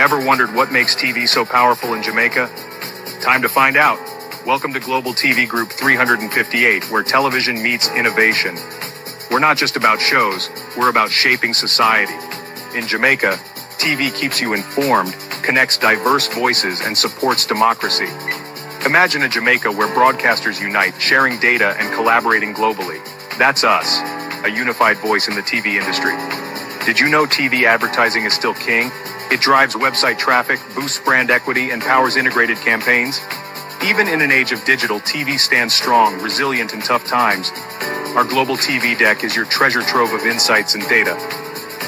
Ever wondered what makes TV so powerful in Jamaica? Time to find out. Welcome to Global TV Group 358, where television meets innovation. We're not just about shows, we're about shaping society. In Jamaica, TV keeps you informed, connects diverse voices, and supports democracy. Imagine a Jamaica where broadcasters unite, sharing data and collaborating globally. That's us, a unified voice in the TV industry. Did you know TV advertising is still king? It drives website traffic, boosts brand equity, and powers integrated campaigns. Even in an age of digital, TV stands strong, resilient in tough times. Our global TV deck is your treasure trove of insights and data.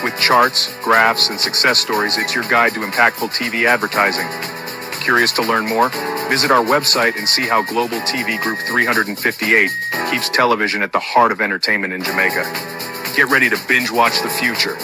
With charts, graphs, and success stories, it's your guide to impactful TV advertising. Curious to learn more? Visit our website and see how Global TV Group 358 keeps television at the heart of entertainment in Jamaica. Get ready to binge watch the future.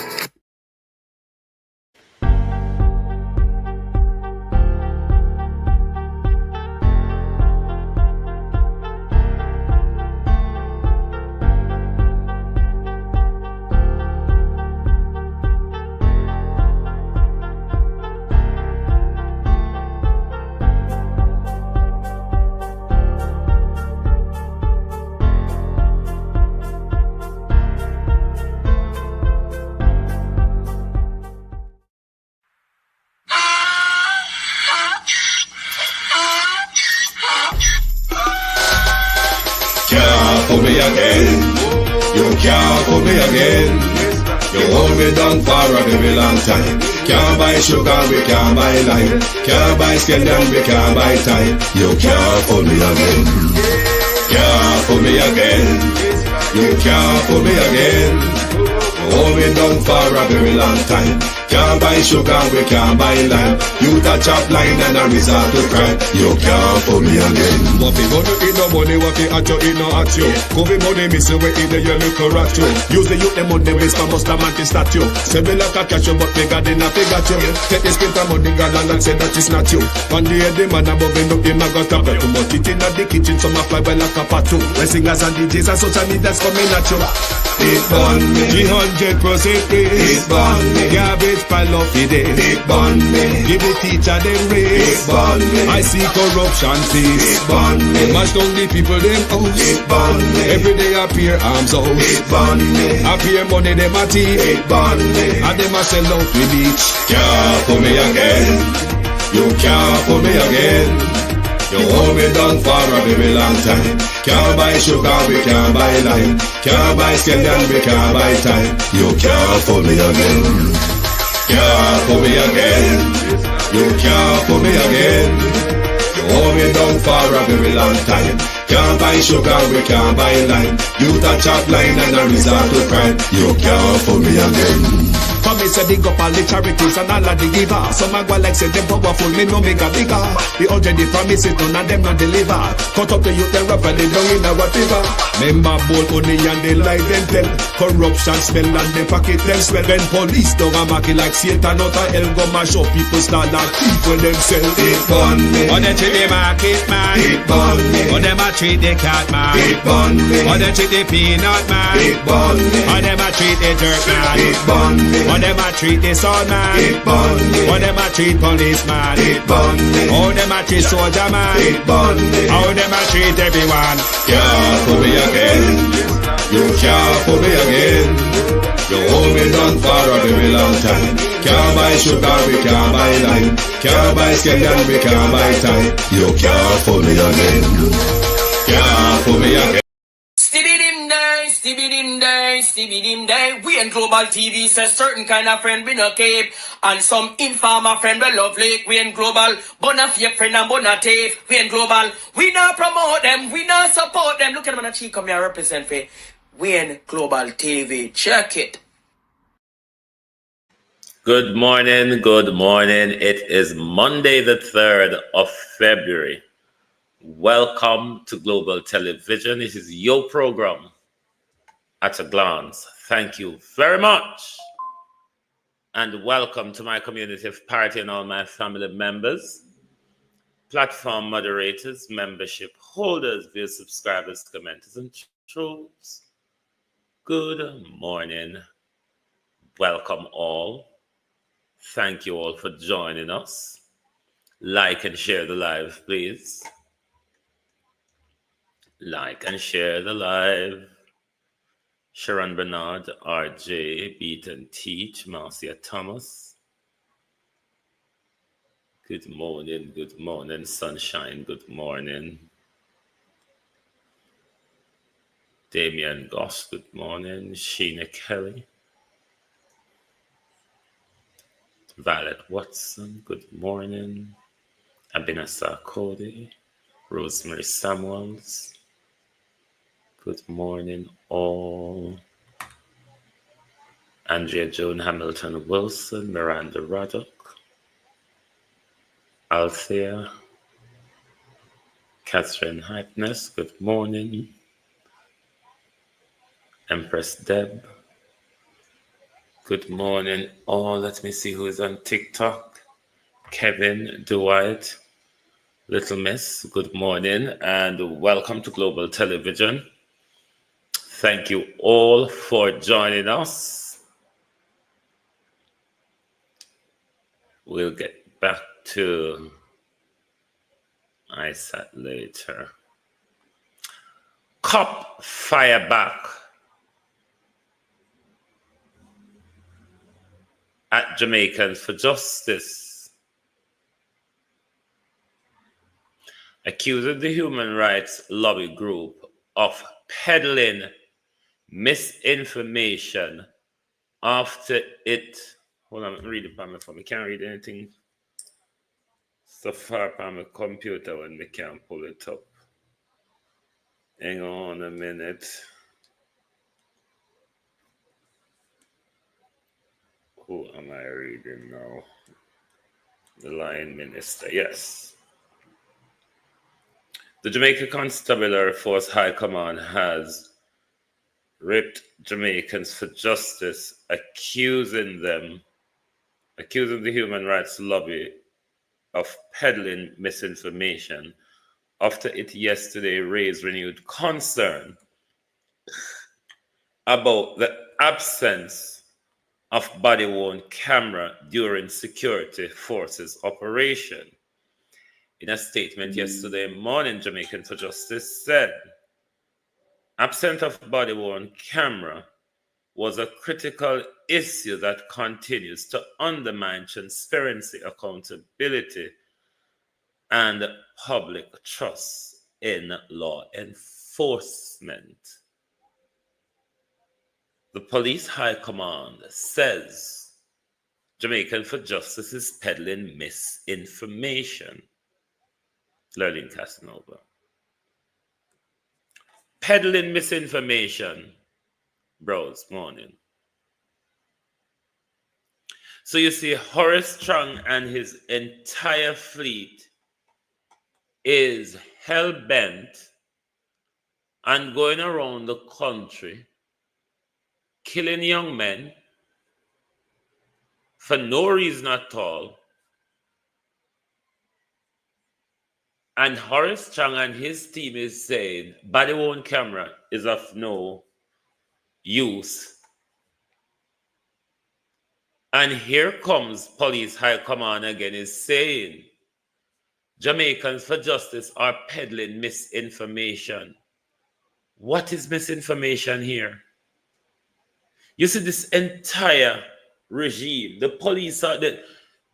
For me again, you can't for me again. You hold me down for a very long time. Can't buy sugar, we can't buy lime. Can't buy scandal, we can't buy time. You can't for me again. Can't for me again. You can't for me again. You hold me down for a very long time. Can't buy sugar, we can't buy lime. You touch up line and a resort to crime. You can't for me again. What fi gonna eat no money, what fi at you, eat no at you. Covid money missing, we eat the your little rat you. Use the youth, the money waste for bust a man to statue. Say me like a catch you, but me got in a figure you. Take the spit of money, girl, and say that is not you. One day the man above him, him a got a bet. Too much it in the kitchen, some a fly well like a patu. When singers and DJs and social media's coming at you. It burn me. 300% It burn me. Garbage pile of the day. It burn me. Give the teacher them raise. It burn me. I see corruption face. It burn me. Mash down the people them house. It burn me. Every day appear arms out. It burn me. Appear money them a thief. It burn me. And them a sell out with each. Can't for me again. You can't for me again. You hold me down for a very long time. Can't buy sugar, we can't buy lime. Can't buy scandal, we can't buy time. You can't for me again. Can't for me again. You can't for me again. You hold me down for a very long time. Can't buy sugar, we can't buy lime. You touch up line and a resort to crime. You can't for me again. For me say big up all the charities and all of the giver. Some a go like say them powerful, me no make a bigger. The already promise it, none of them not deliver. Cut up the youth, them rap and they down in a whatever. Member bold money and they lie them tell. Corruption smell and they pocket them swell. When police don't a market like Satan out of hell, go mash up people start like thief when them sell. It burn me. Or they treat the market man. It burn me. Or them a treat the cat man. It burn me. Or they treat the peanut man. It burn me. Or them a treat the dirt man. It burn me. Or them a treat the son man. It burn me. Or them a treat policeman. It burn me. Or them a treat soldier man. It burn me. How them a treat everyone. Can't for me again. You can't for me again. You hold me down for a very long time. Can't buy sugar, we can't buy lime. Can't buy scandal, we can't buy time. You can't for me again. Can't for me again. Stevie dim day. We in Global TV says certain kind of friend we no cape. And some informer friend we love lake. We in Global, bona fake friend and bona tape. We in Global, we not promote them, we not support them. Look at them on the cheek, come here represent for. We in Global TV, check it. Good morning, good morning. It is Monday the 3rd of February. Welcome to Global Television. This is your program, At a Glance. Thank you very much. And welcome to my community of party and all my family members, platform moderators, membership holders, view subscribers, commenters, and trolls. Good morning. Welcome all. Thank you all for joining us. Like and share the live, please. Like and share the live. Sharon Bernard, RJ, Beat and Teach, Marcia Thomas. Good morning, sunshine, good morning. Damian Goss, good morning. Sheena Kelly. Violet Watson, good morning. Abinasa Cody. Rosemary Samuels, good morning all. Andrea Joan Hamilton Wilson, Miranda Ruddock, Althea, Catherine Hypeness, good morning. Empress Deb, good morning all. Let me see who is on TikTok. Kevin Dwight, Little Miss, good morning and welcome to Global Television. Thank you all for joining us. We'll get back to ISAT later. Cop fire back at Jamaicans for Justice, accusing the human rights lobby group of peddling misinformation after it. Hold on, I'm reading from my phone. I can't read anything so far from my computer when we can't pull it up. Hang on a minute. Who am I reading now? The Lion Minister, yes. The Jamaica Constabulary Force High Command has ripped Jamaicans for Justice, accusing the human rights lobby of peddling misinformation after it yesterday raised renewed concern about the absence of body-worn camera during security forces operation. In a statement yesterday morning, Jamaican for Justice said, absence of body-worn camera was a critical issue that continues to undermine transparency, accountability, and public trust in law enforcement. The police high command says Jamaican for Justice is peddling misinformation. Lurleen Casanova. Peddling misinformation. Bros, morning. So you see, Horace Strong and his entire fleet is hell-bent on going around the country killing young men for no reason at all. And Horace Strong and his team is saying body-worn camera is of no use. And here comes police high command again is saying Jamaicans for Justice are peddling misinformation. What is misinformation here? You see, this entire regime, the police are, the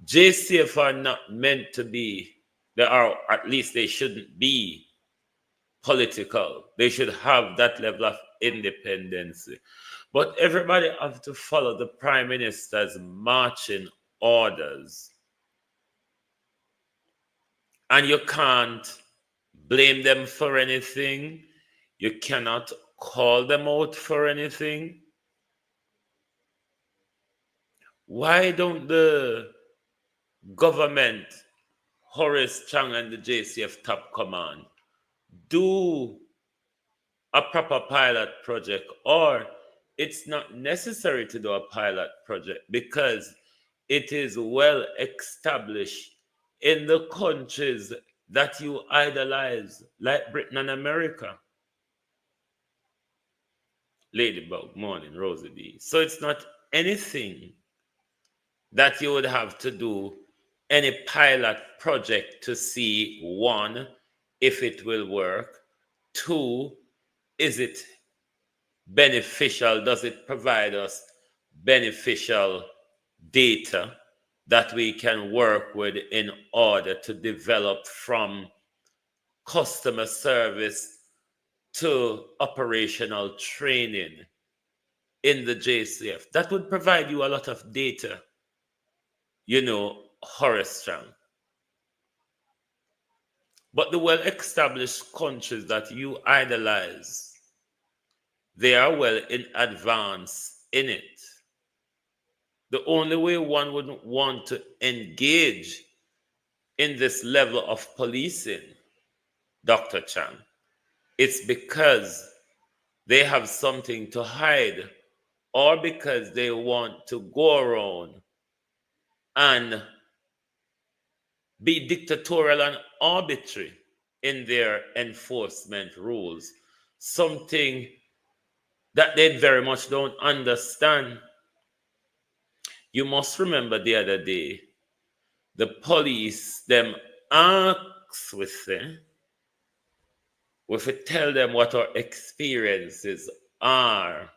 JCF are not meant to be, they are, at least they shouldn't be political. They should have that level of independence. But everybody have to follow the Prime Minister's marching orders. And you can't blame them for anything. You cannot call them out for anything. Why don't the government, Horace Chang and the JCF top command, do a proper pilot project? Or it's not necessary to do a pilot project because it is well established in the countries that you idolize, like Britain and America. Ladybug, morning, Rosie B. So it's not anything that you would have to do any pilot project to see, one, if it will work, two, is it beneficial? Does it provide us beneficial data that we can work with in order to develop from customer service to operational training in the JCF? That would provide you a lot of data, Horace Strong. But the well-established countries that you idolize, they are well in advance in it. The only way one would want to engage in this level of policing, Dr. Chan, it's because they have something to hide or because they want to go around and be dictatorial and arbitrary in their enforcement rules, something that they very much don't understand. You must remember the other day, the police, them ask with them, if we tell them what our experiences are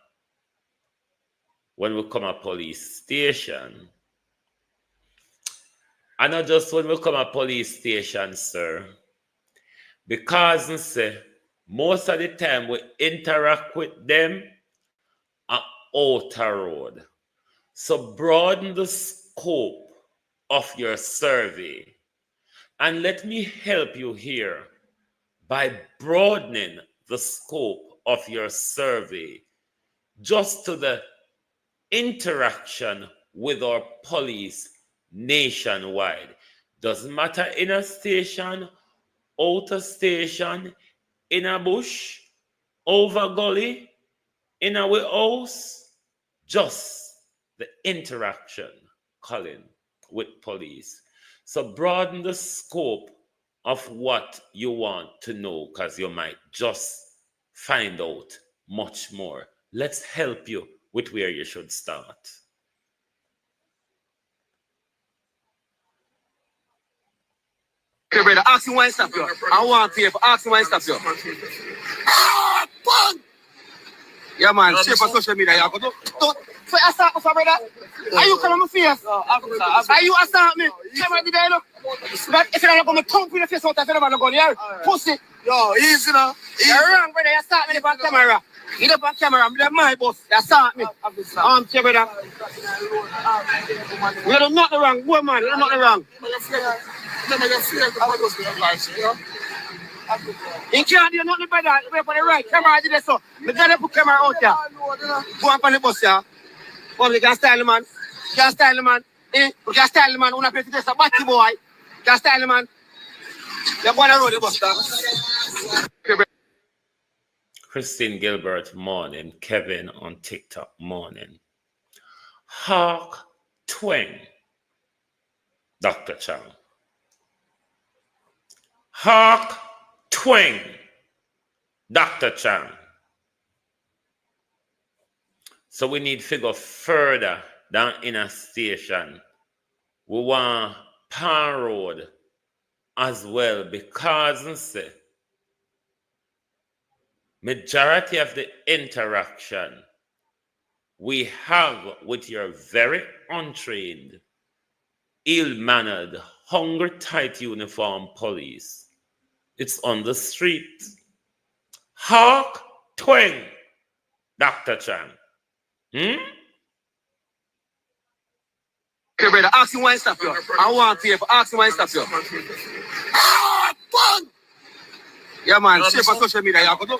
when we come a police station. And not just when we come a police station, sir. Because say, most of the time we interact with them at outer road. So broaden the scope of your survey. And let me help you here by broadening the scope of your survey just to the interaction with our police nationwide. Doesn't matter in a station, out a station, in a bush, over gully, in a house, just the interaction, Colin, with police. So broaden the scope of what you want to know, because you might just find out much more. Let's help you with where you should start. Okay, brother, ask him why stop you. I want paper, ask him why stop you. Ah, bang! Yeah, man, share for social media. You go do. So I start with brother. Are you coming on my face? Are you assault me? Camera did I look? But if you're not going to thump in the face out of the gun here, pussy. Yo, easy now. You're wrong, brother. You start me on camera. You up on camera, I'm my boss. You start me. Here, brother. You do nothing wrong, boy, man. You do nothing wrong. You can't do nothing better. We're on the right. Camera did it so. We gotta put camera out there. Go up on the bus here. Well, you can style the man. You can style the man. You can style the man. Una play this a batty boy. You can style the man. You're going to roll the bus there. Christine Gilbert, morning. Kevin on TikTok, morning. Hawk Twing, Dr. Chang. Hawk Twing, Dr. Chang. So we need to go further down in a station. We want Pan Road as well, because majority of the interaction we have with your very untrained, ill-mannered, hunger-tight uniform police, it's on the street. Hawk Twing, Dr. Chan. Okay, brother, ask him why stop you. I want paper, ask him why stop you. Ah, bang! Yeah, man, share for social media. You go do.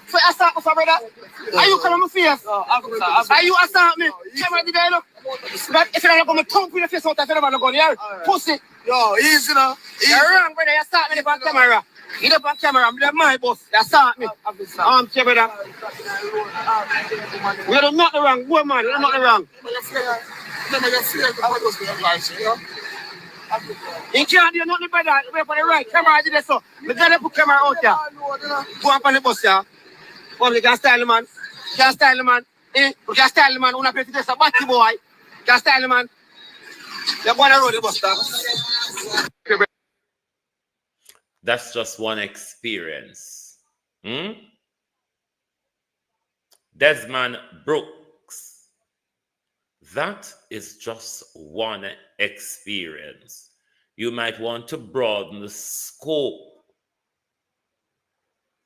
So I start with brother. Are you coming on my face? Are you assault me? Camera did I look? But if you're not going to thump in the face out of the gun here, pussy. Yo, easy now. You're wrong, brother. You start me on camera. You up on camera, I'm my boss. You start me. Here, brother. You do nothing wrong, boy, man. You do nothing wrong. You can't do nothing better. We're on the right. Camera did it so. We gotta put camera out there. Go up on the bus here. Well, you can style the man. You can style the man. You can style the man. Una play this a batty boy. You can style the man. You're going to road the bus stop. That's just one experience. Desmond Brooks. That is just one experience. You might want to broaden the scope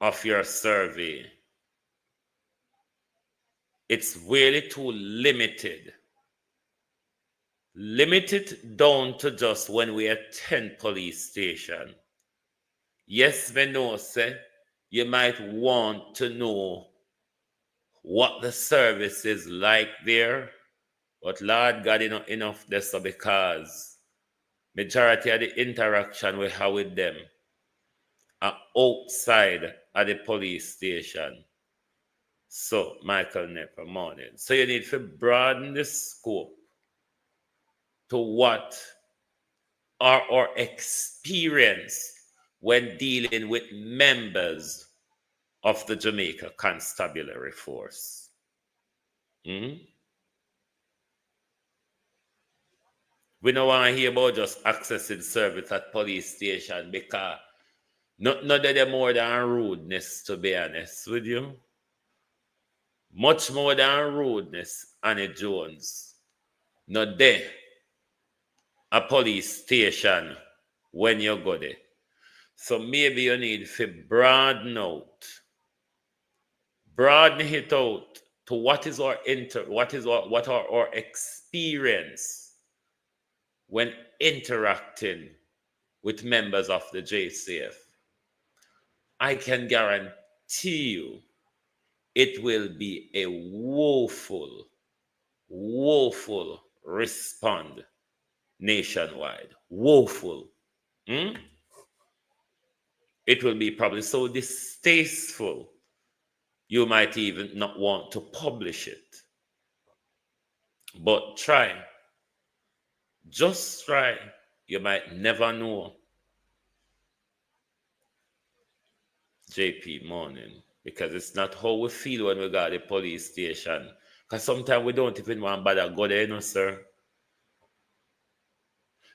of your survey. It's really too limited. Limit it down to just when we attend police station. Yes, we know, say, you might want to know what the service is like there, but Lord God, enough this because majority of the interaction we have with them are outside of the police station. So, Michael Nepper, morning. So you need to broaden the scope to what are our experience when dealing with members of the Jamaica Constabulary Force. We don't want to hear about just accessing service at police station because none of them more than rudeness, to be honest with you. Much more than rudeness, Annie Jones. Not there. A police station when you go there. So maybe you need to broaden it out to what is our what are our experience when interacting with members of the JCF. I can guarantee you it will be a woeful respond nationwide. Woeful. It will be probably so distasteful you might even not want to publish it. But try. Just try. You might never know. JP morning. Because it's not how we feel when we go to the police station. Because sometimes we don't even want to bother go there, you know, sir.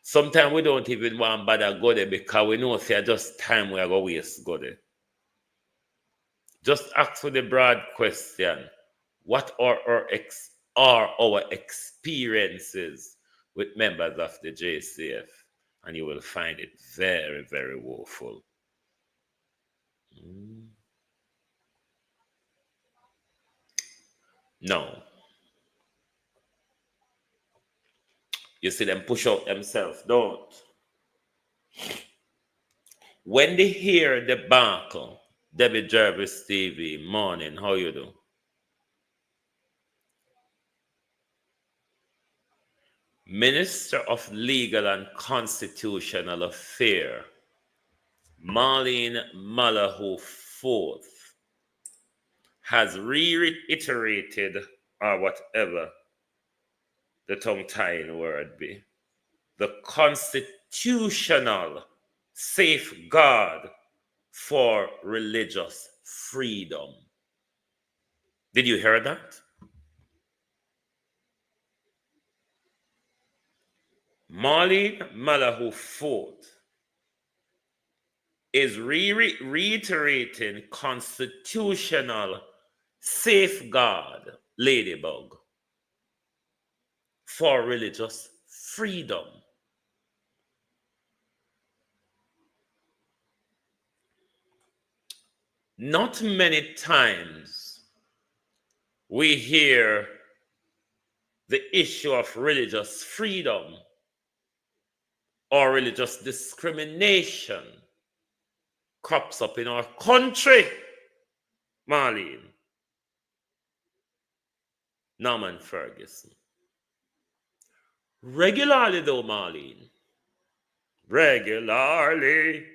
Sometimes we don't even want to bother go there because we know it's just time we are going to waste go there. Just ask for the broad question. What are our experiences with members of the JCF? And you will find it very, very woeful. No. You see them push out themselves, don't. When they hear the debacle, Debbie Jervis TV, morning, how you do? Minister of Legal and Constitutional Affairs, Marlene Malahoo IV, has reiterated, or whatever the tongue-tying word be, the constitutional safeguard for religious freedom. Did you hear that? Marlene Malahoo IV is reiterating constitutional safeguard, ladybug, for religious freedom. Not many times we hear the issue of religious freedom or religious discrimination crops up in our country, Marlene. Norman Ferguson. Regularly though, Marlene. Regularly.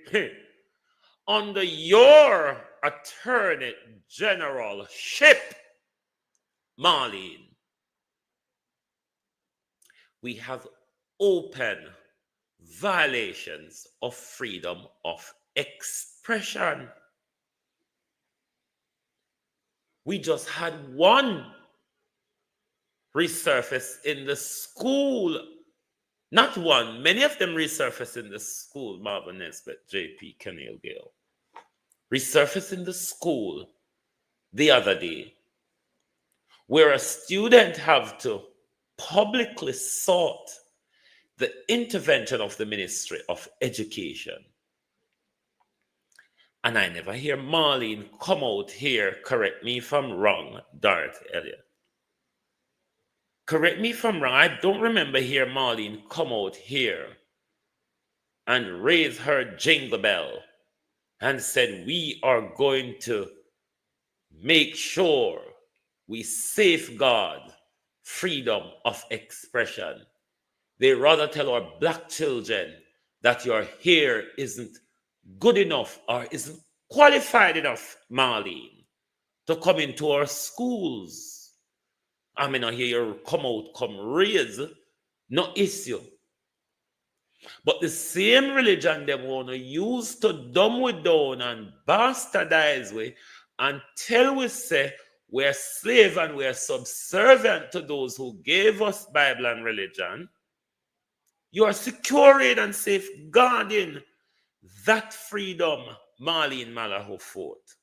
Under your Attorney Generalship, Marlene, we have open violations of freedom of expression. We just had one resurface in the school Not one. Many of them resurface in the school. Marvin Nesbitt, J.P. Kenneal Gale. Resurface in the school the other day, where a student have to publicly sought the intervention of the Ministry of Education. And I never hear Marlene come out here, correct me if I'm wrong, Dorothy Elliott. Correct me if I'm wrong, I don't remember hear Marlene come out here and raise her jingle bell and said, we are going to make sure we safeguard freedom of expression. They rather tell our black children that your hair isn't good enough or isn't qualified enough, Marlene, to come into our schools. I mean, I hear you come out, come raise, no issue. But the same religion they want to use to dumb we down and bastardize we and tell we say we're slave and we're subservient to those who gave us Bible and religion. You are securing and safeguarding that freedom, Marlene Malahou fought.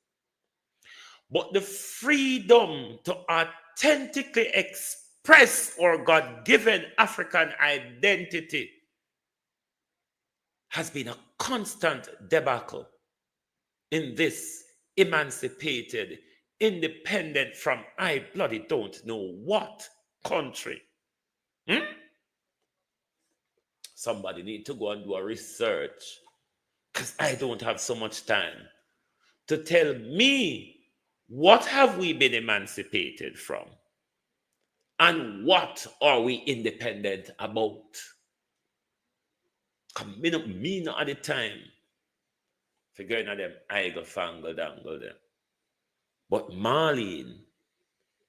But the freedom to authentically express our God-given African identity has been a constant debacle in this emancipated, independent from I bloody don't know what country. Somebody need to go and do a research, because I don't have so much time to tell me what have we been emancipated from and what are we independent about. Me not at the time figuring at them I go fangle dangle them. But Marlene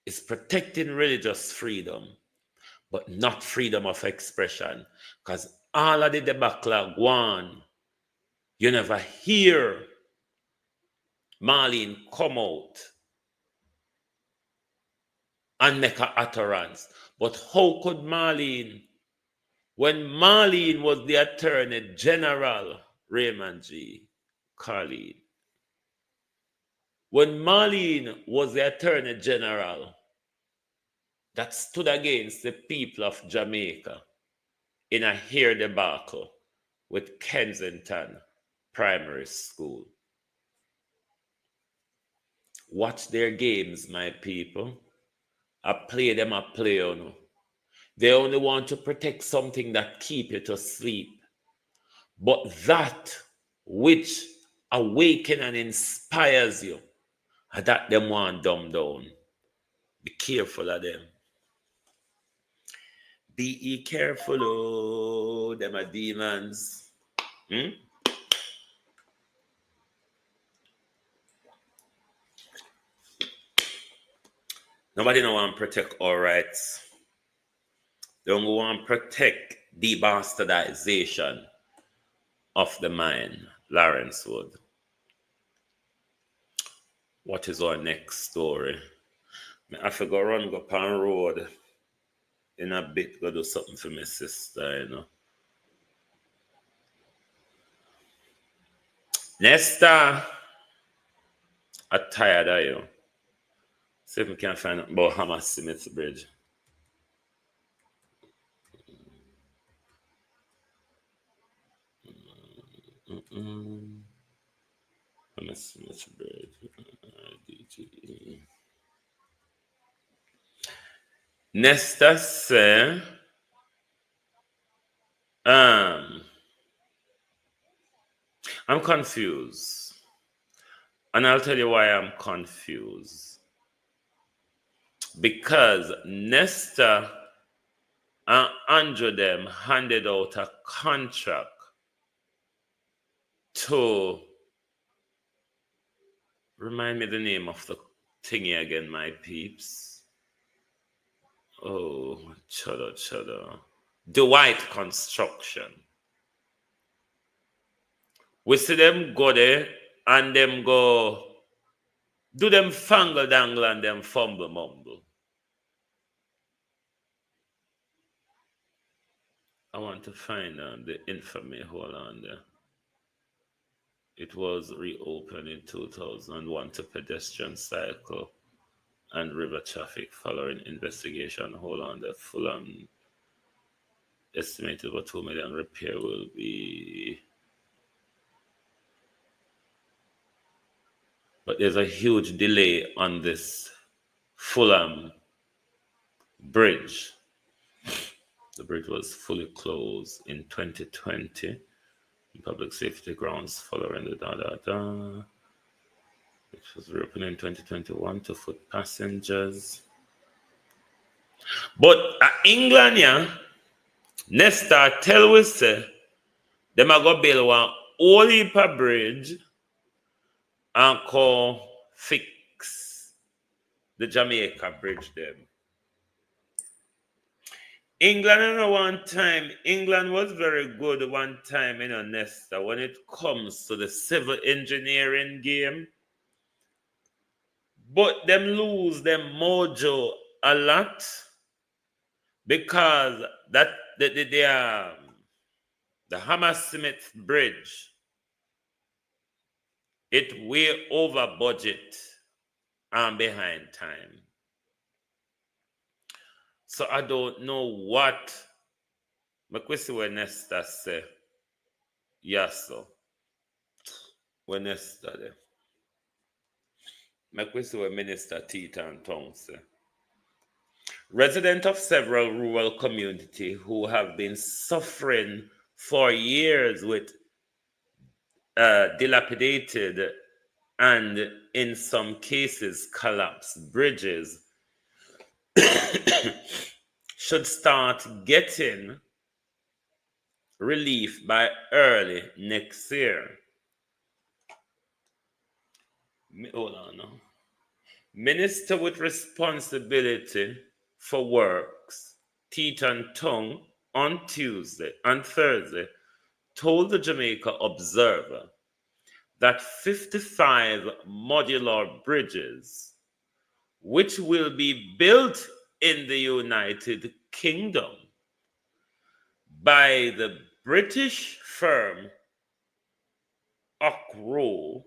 is protecting religious freedom, but not freedom of expression. Because all of the debacle go on, you never hear Marlene come out and make an utterance. But how could Marlene, when Marlene was the Attorney General, Raymond G. Carlene, when Marlene was the Attorney General that stood against the people of Jamaica in a hair debacle with Kensington Primary School. Watch their games, my people. I play them, I play on. They only want to protect something that keep you to sleep. But that which awakens and inspires you, that them want dumb down. Be careful of them. Be careful, oh, them are demons. Nobody don't want to protect our rights. They don't want to protect the bastardization of the mind. Lawrence Wood. What is our next story? I have to go run go pan road in a bit, go do something for my sister, you know. Nesta, I'm tired of you. See if we can find out about Hammersmith Bridge. Hammersmith Bridge. DGE. Nesta say, I'm confused. And I'll tell you why I'm confused. Because Nesta and Andrew them handed out a contract to, remind me the name of the thingy again, my peeps. Oh, cheddar. Dwight Construction. We see them go there and them go do them fangle dangle and them fumble mumble. I want to find the infamy. Hold on there. It was reopened in 2001 to pedestrian, cycle, and river traffic following investigation. Hold on there. Fulham estimated over 2 million repair will be. But there's a huge delay on this Fulham bridge. The bridge was fully closed in 2020 in public safety grounds following the It was reopened in 2021 to foot passengers. But at England, yeah, Nesta tell us say them a go build one whole heap of bridge and call fix the Jamaica bridge them. England, one time, England was very good one time, Nesta, when it comes to the civil engineering game. But them lose them mojo a lot because that the Hammersmith Bridge, it way over budget and behind time. So I don't know what McQuisty when Nesta say. Yes, so when Nesta there. McQuisty when Minister Teton Tong say. Residents of several rural communities who have been suffering for years with dilapidated and in some cases collapsed bridges should start getting relief by early next year. Hold on now. Minister with responsibility for works, Teton Tongue, on Thursday, told the Jamaica Observer that 55 modular bridges, which will be built in the United Kingdom by the British firm Ockrow,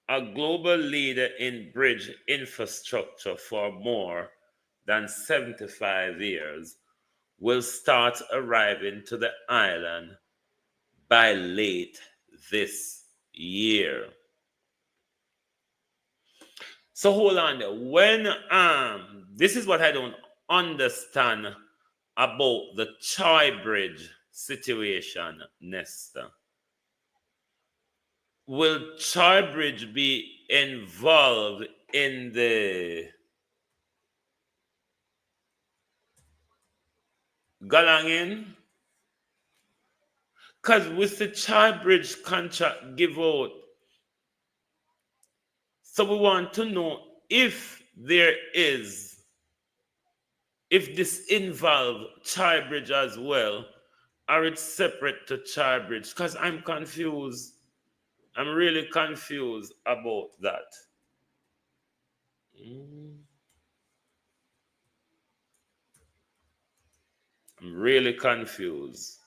a global leader in bridge infrastructure for more than 75 years, will start arriving to the island by late this year. So hold on there. When this is what I don't understand about the Chai Bridge situation, Nesta. Will Chai Bridge be involved in the Galangin? Because with the Chai Bridge contract give out, so we want to know if this involves Chai Bridge as well, or it's separate to Chai Bridge. Because I'm confused. I'm really confused about that. I'm really confused.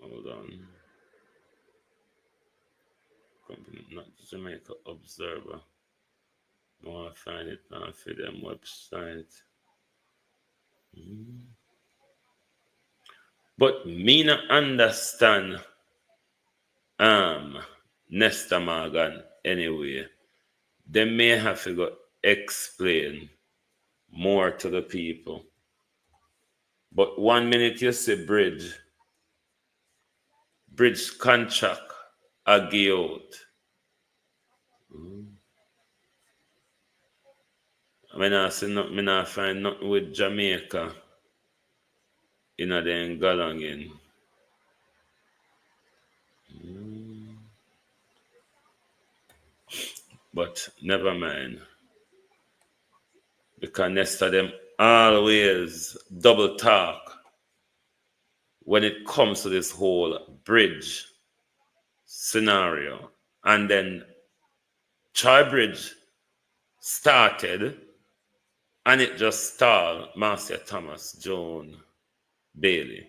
Hold on. Company, not Jamaica Observer. I want to find it on them website. But me not understand Nesta Morgan anyway. They may have to go explain more to the people. But 1 minute you say bridge contract a give out. I not find nothing with Jamaica in a den Galangin. But never mind. Because Nesta them always double talk when it comes to this whole bridge scenario. And then Chai Bridge started and it just stalled Marcia Thomas, Joan Bailey.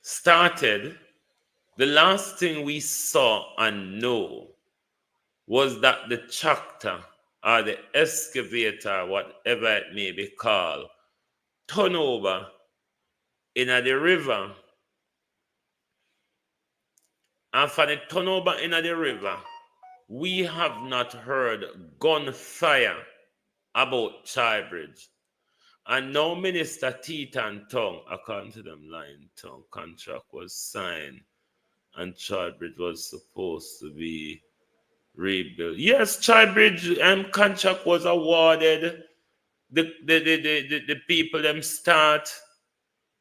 started, the last thing we saw and know was that the tractor or the excavator, whatever it may be called, turn over in the river. And for the turn over in the river, we have not heard gunfire about Chai Bridge. And now Minister Teton Tongue, according to them line tongue, contract was signed and Chai Bridge was supposed to be rebuilt. Yes, Chai Bridge contract was awarded. The people them start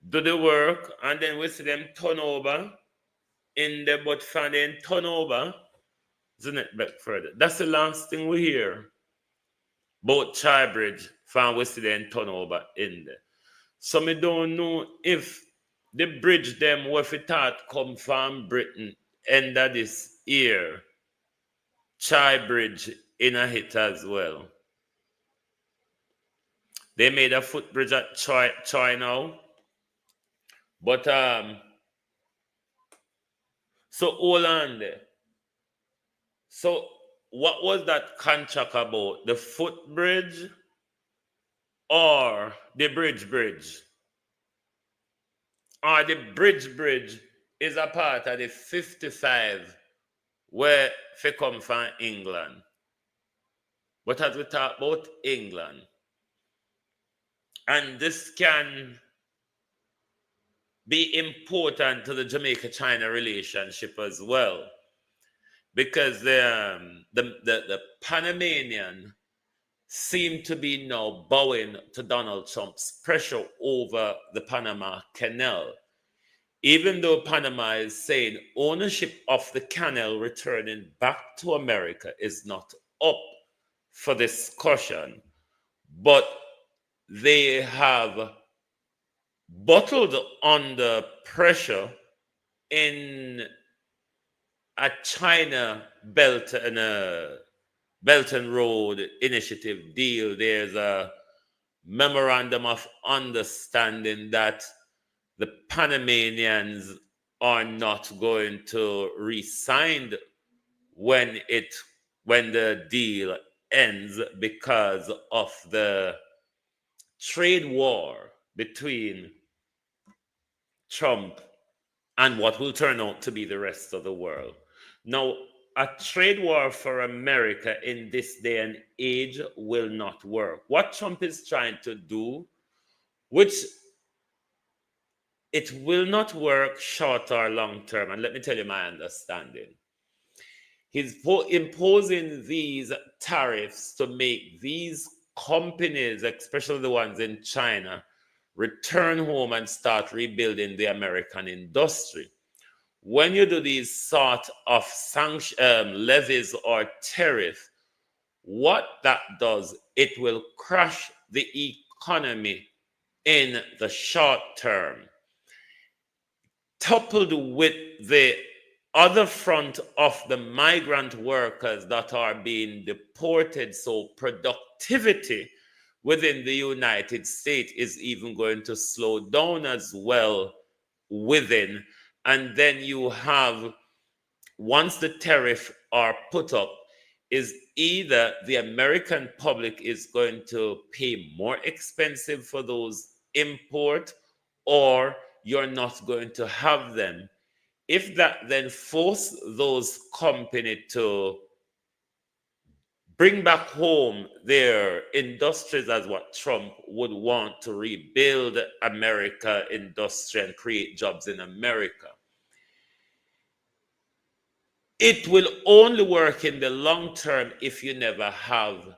do the work and then we see them turn over in the but from then turn over, isn't it back further? That's the last thing we hear. Both Chai Bridge from we see them turn over in there. So me don't know if the bridge them what we thought come from Britain end of this year. Chai Bridge in a hit as well. They made a footbridge at Chai now. But so hold on there. So what was that contract about? The footbridge or the bridge? Or the bridge is a part of the 55 where they come from England. But as we talk about England, and this can be important to the Jamaica-China relationship as well, because the Panamanian seem to be now bowing to Donald Trump's pressure over the Panama Canal, even though Panama is saying ownership of the canal returning back to America is not up for discussion, but they have bottled under pressure in a China Belt and Road Initiative deal. There's a memorandum of understanding that the Panamanians are not going to re-sign when the deal ends because of the trade war between Trump and what will turn out to be the rest of the world. Now, a trade war for America in this day and age will not work. What Trump is trying to do, which it will not work short or long term, and let me tell you my understanding. He's imposing these tariffs to make these companies, especially the ones in China, return home and start rebuilding the American industry. When you do these sort of levies or tariff, what that does, it will crash the economy in the short term, coupled with the other front of the migrant workers that are being deported. So productivity within the United States is even going to slow down as well within. And then you have, once the tariff are put up, is either the American public is going to pay more expensive for those import, or you're not going to have them. If that then force those companies to bring back home their industries as what Trump would want to rebuild America industry and create jobs in America, it will only work in the long term if you never have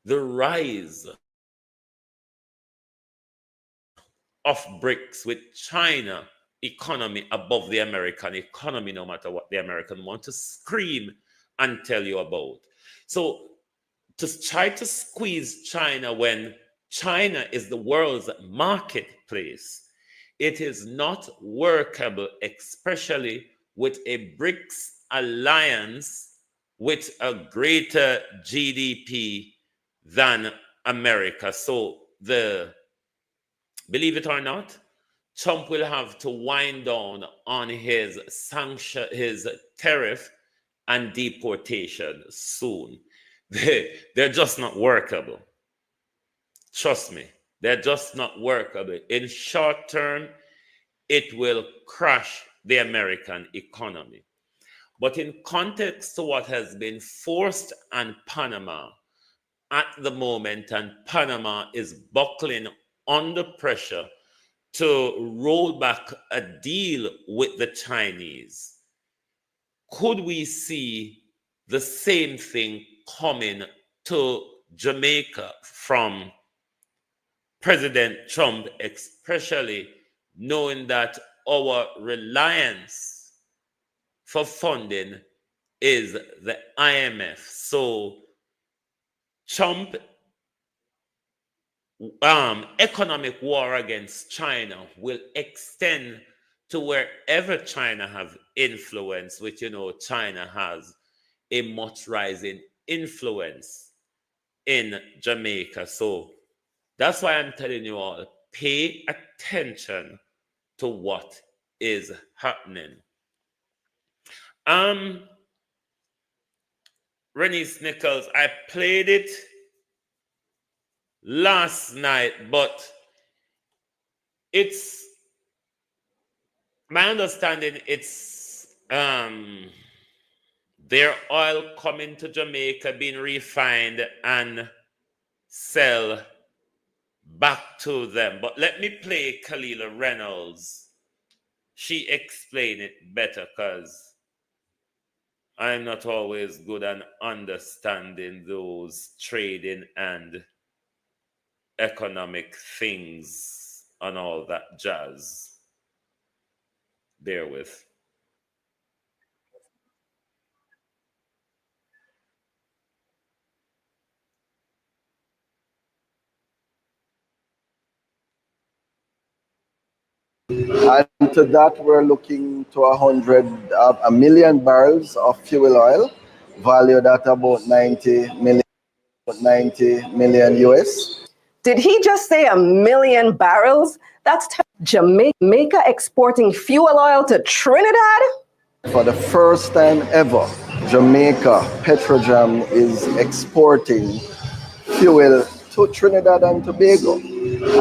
the rise of BRICS with China economy above the American economy, no matter what the American want to scream and tell you about. So to try to squeeze China when China is the world's marketplace, it is not workable, especially with a BRICS alliance with a greater GDP than America. So believe it or not, Trump will have to wind down on his sanction, his tariff and deportation soon. They're just not workable. Trust me, they're just not workable. In short term, it will crash the American economy. But in context to what has been forced on Panama at the moment, and Panama is buckling under pressure to roll back a deal with the Chinese, could we see the same thing coming to Jamaica from President Trump, especially knowing that our reliance for funding is the IMF? So Trump economic war against China will extend to wherever China have influence, which China has a much rising influence in Jamaica. So that's why I'm telling you all, pay attention to what is happening. Renice Nichols, I played it last night, but it's my understanding it's their oil coming to Jamaica, being refined and sell back to them. But let me play Kalila Reynolds. She explained it better because I'm not always good at understanding those trading and economic things and all that jazz. Bear with. And to that, we're looking to a million barrels of fuel oil, valued at about 90 million US. Did he just say a million barrels? That's Jamaica exporting fuel oil to Trinidad? For the first time ever, Jamaica Petrojam is exporting fuel to Trinidad and Tobago.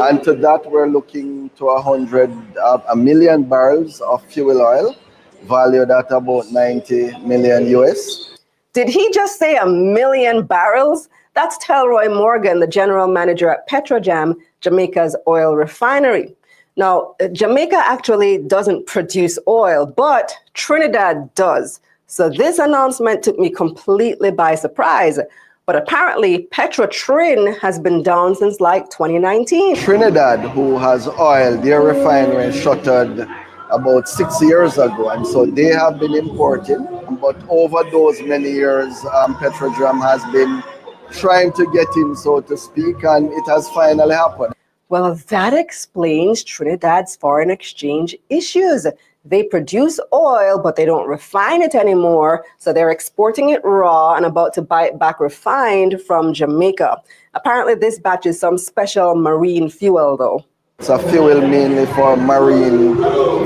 And to that, we're looking to a million barrels of fuel oil, valued at about 90 million US. Did he just say a million barrels? That's Telroy Morgan, the general manager at Petrojam, Jamaica's oil refinery. Now, Jamaica actually doesn't produce oil, but Trinidad does. So this announcement took me completely by surprise. But apparently, Petrotrin has been down since like 2019. Trinidad, who has oil, their refinery shuttered about 6 years ago, and so they have been importing. But over those many years, Petrojam has been trying to get in, so to speak, and it has finally happened. Well, that explains Trinidad's foreign exchange issues. They produce oil, but they don't refine it anymore, so they're exporting it raw and about to buy it back refined from Jamaica. Apparently, this batch is some special marine fuel, though. It's a fuel mainly for marine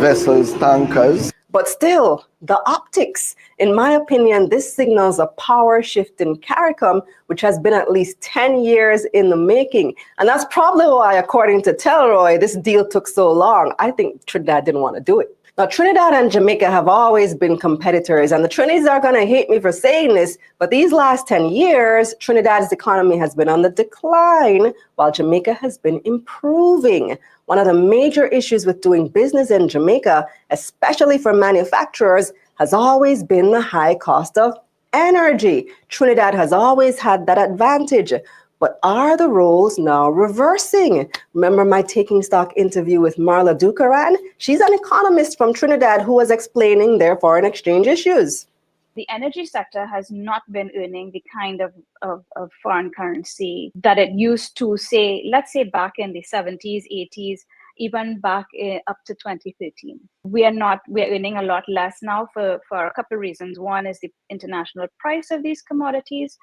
vessels, tankers. But still, the optics. In my opinion, this signals a power shift in CARICOM, which has been at least 10 years in the making. And that's probably why, according to Telroy, this deal took so long. I think Trinidad didn't want to do it. Now, Trinidad and Jamaica have always been competitors, and the Trinis are going to hate me for saying this, but these last 10 years, Trinidad's economy has been on the decline, while Jamaica has been improving. One of the major issues with doing business in Jamaica, especially for manufacturers, has always been the high cost of energy. Trinidad has always had that advantage. But are the roles now reversing? Remember my Taking Stock interview with Marla Dukaran? She's an economist from Trinidad who was explaining their foreign exchange issues. The energy sector has not been earning the kind of foreign currency that it used to, let's say back in the 70s, 80s, even back up to 2013. We're earning a lot less now for a couple of reasons. One is the international price of these commodities.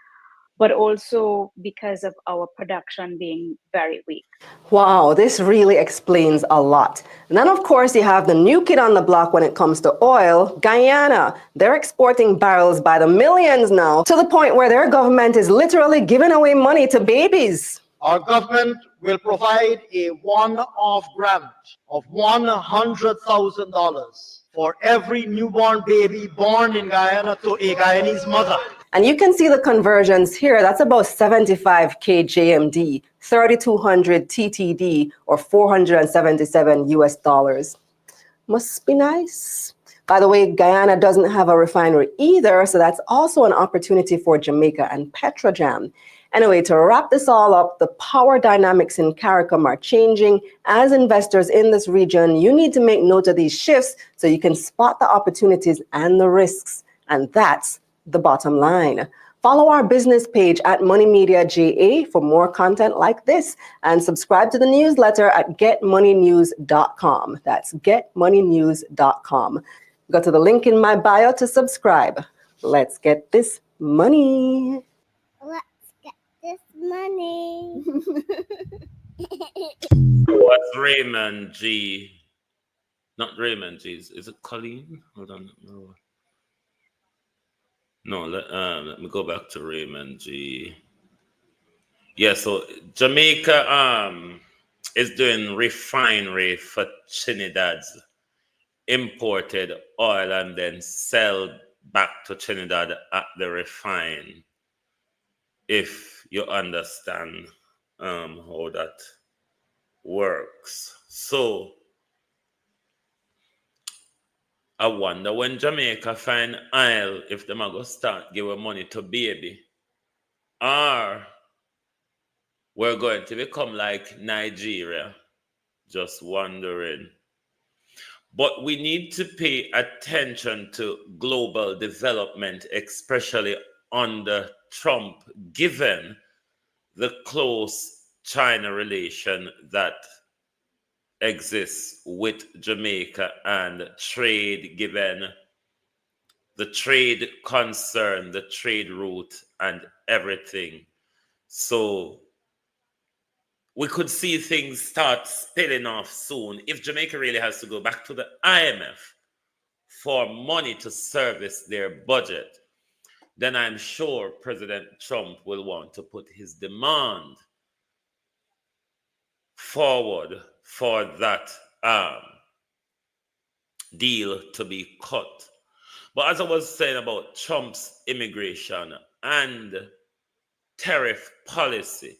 but also because of our production being very weak. Wow, this really explains a lot. And then, of course, you have the new kid on the block when it comes to oil, Guyana. They're exporting barrels by the millions now, to the point where their government is literally giving away money to babies. Our government will provide a one-off grant of $100,000 for every newborn baby born in Guyana to a Guyanese mother. And you can see the conversions here. That's about 75 kJMD, 3,200 TTD, or 477 US dollars. Must be nice. By the way, Guyana doesn't have a refinery either, so that's also an opportunity for Jamaica and Petrojam. Anyway, to wrap this all up, the power dynamics in CARICOM are changing. As investors in this region, you need to make note of these shifts so you can spot the opportunities and the risks. And that's the bottom line. Follow our business page at Money Media JA for more content like this, and subscribe to the newsletter at getmoneynews.com. That's getmoneynews.com. Go to the link in my bio to subscribe. Let's get this money. Let's get this money. What's Raymond G? Not Raymond G. Is it Colleen? Hold on. No, let me go back to Raymond G. Yeah, so Jamaica is doing refinery for Trinidad's imported oil and then sell back to Trinidad at the refine, if you understand how that works. So I wonder when Jamaica find oil, if them are going to start giving money to baby, or we're going to become like Nigeria. Just wondering. But we need to pay attention to global development, especially under Trump, given the close China relation that exists with Jamaica and trade, given the trade concern, the trade route, and everything. So we could see things start spilling off soon if Jamaica really has to go back to the IMF for money to service their budget. Then I'm sure President Trump will want to put his demand forward for that deal to be cut. But as I was saying about Trump's immigration and tariff policy,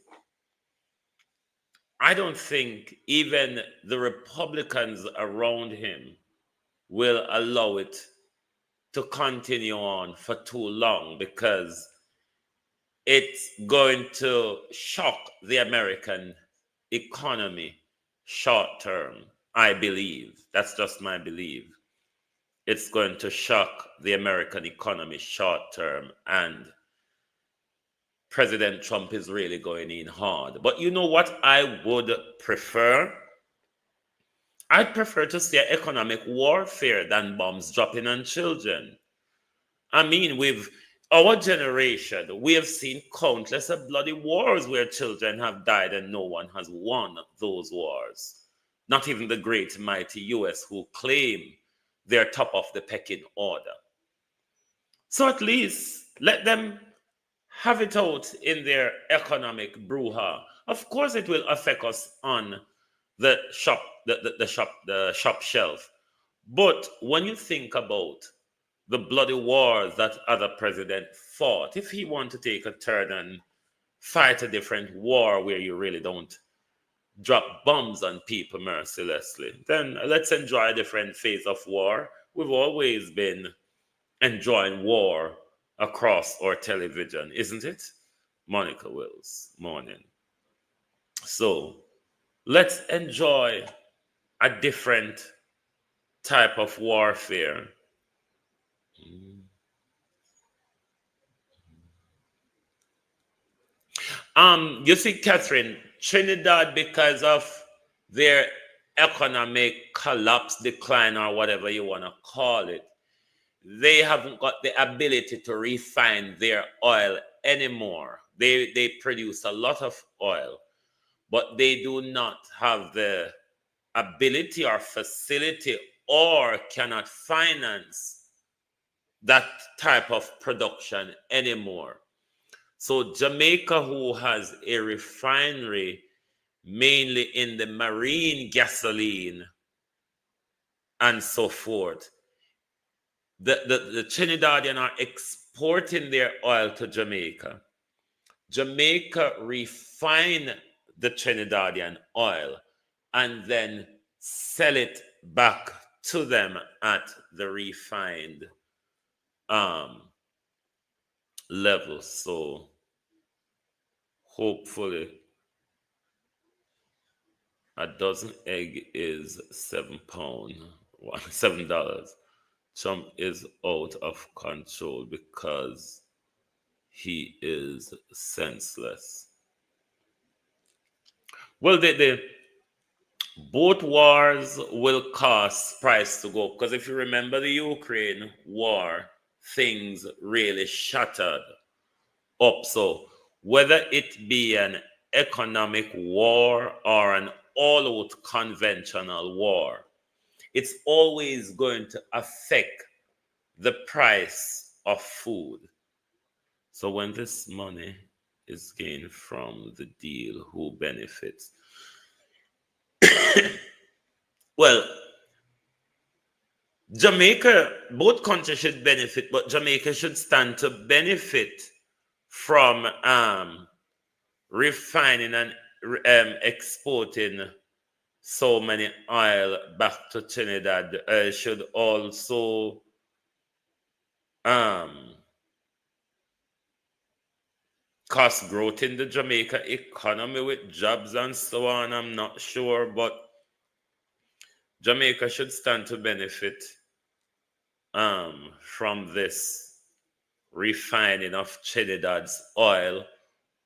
I don't think even the Republicans around him will allow it to continue on for too long, because it's going to shock the American economy short term, I believe. That's just my belief. It's going to shock the American economy short term, and President Trump is really going in hard. But you know what I would prefer? I'd prefer to see economic warfare than bombs dropping on children. I mean, with our generation, we have seen countless of bloody wars where children have died and no one has won those wars. Not even the great mighty US, who claim they're top of the pecking order. So at least let them have it out in their economic brouhaha. Of course, it will affect us on the shop, the shop shelf. But when you think about the bloody wars that other president fought, if he want to take a turn and fight a different war where you really don't drop bombs on people mercilessly, then let's enjoy a different phase of war. We've always been enjoying war across our television, isn't it? Monica Wills, morning. So let's enjoy a different type of warfare. You see, Catherine, Trinidad, because of their economic collapse, decline, or whatever you want to call it, they haven't got the ability to refine their oil anymore. They produce a lot of oil, but they do not have the ability or facility or cannot finance that type of production anymore. So Jamaica, who has a refinery mainly in the marine gasoline and so forth, the Trinidadian are exporting their oil to Jamaica. Jamaica refine the Trinidadian oil and then sell it back to them at the refined level. So hopefully a dozen egg is £7, $7. Trump is out of control because he is senseless. Well, both wars will cause price to go, because if you remember the Ukraine war, things really shattered up. So whether it be an economic war or an all-out conventional war, it's always going to affect the price of food. So when this money is gained from the deal, who benefits? Well, Jamaica, both countries should benefit, but Jamaica should stand to benefit from refining and exporting so many oil back to Trinidad. Should also cause growth in the Jamaica economy with jobs and so on. I'm not sure, but Jamaica should stand to benefit from this refining of Trinidad's oil,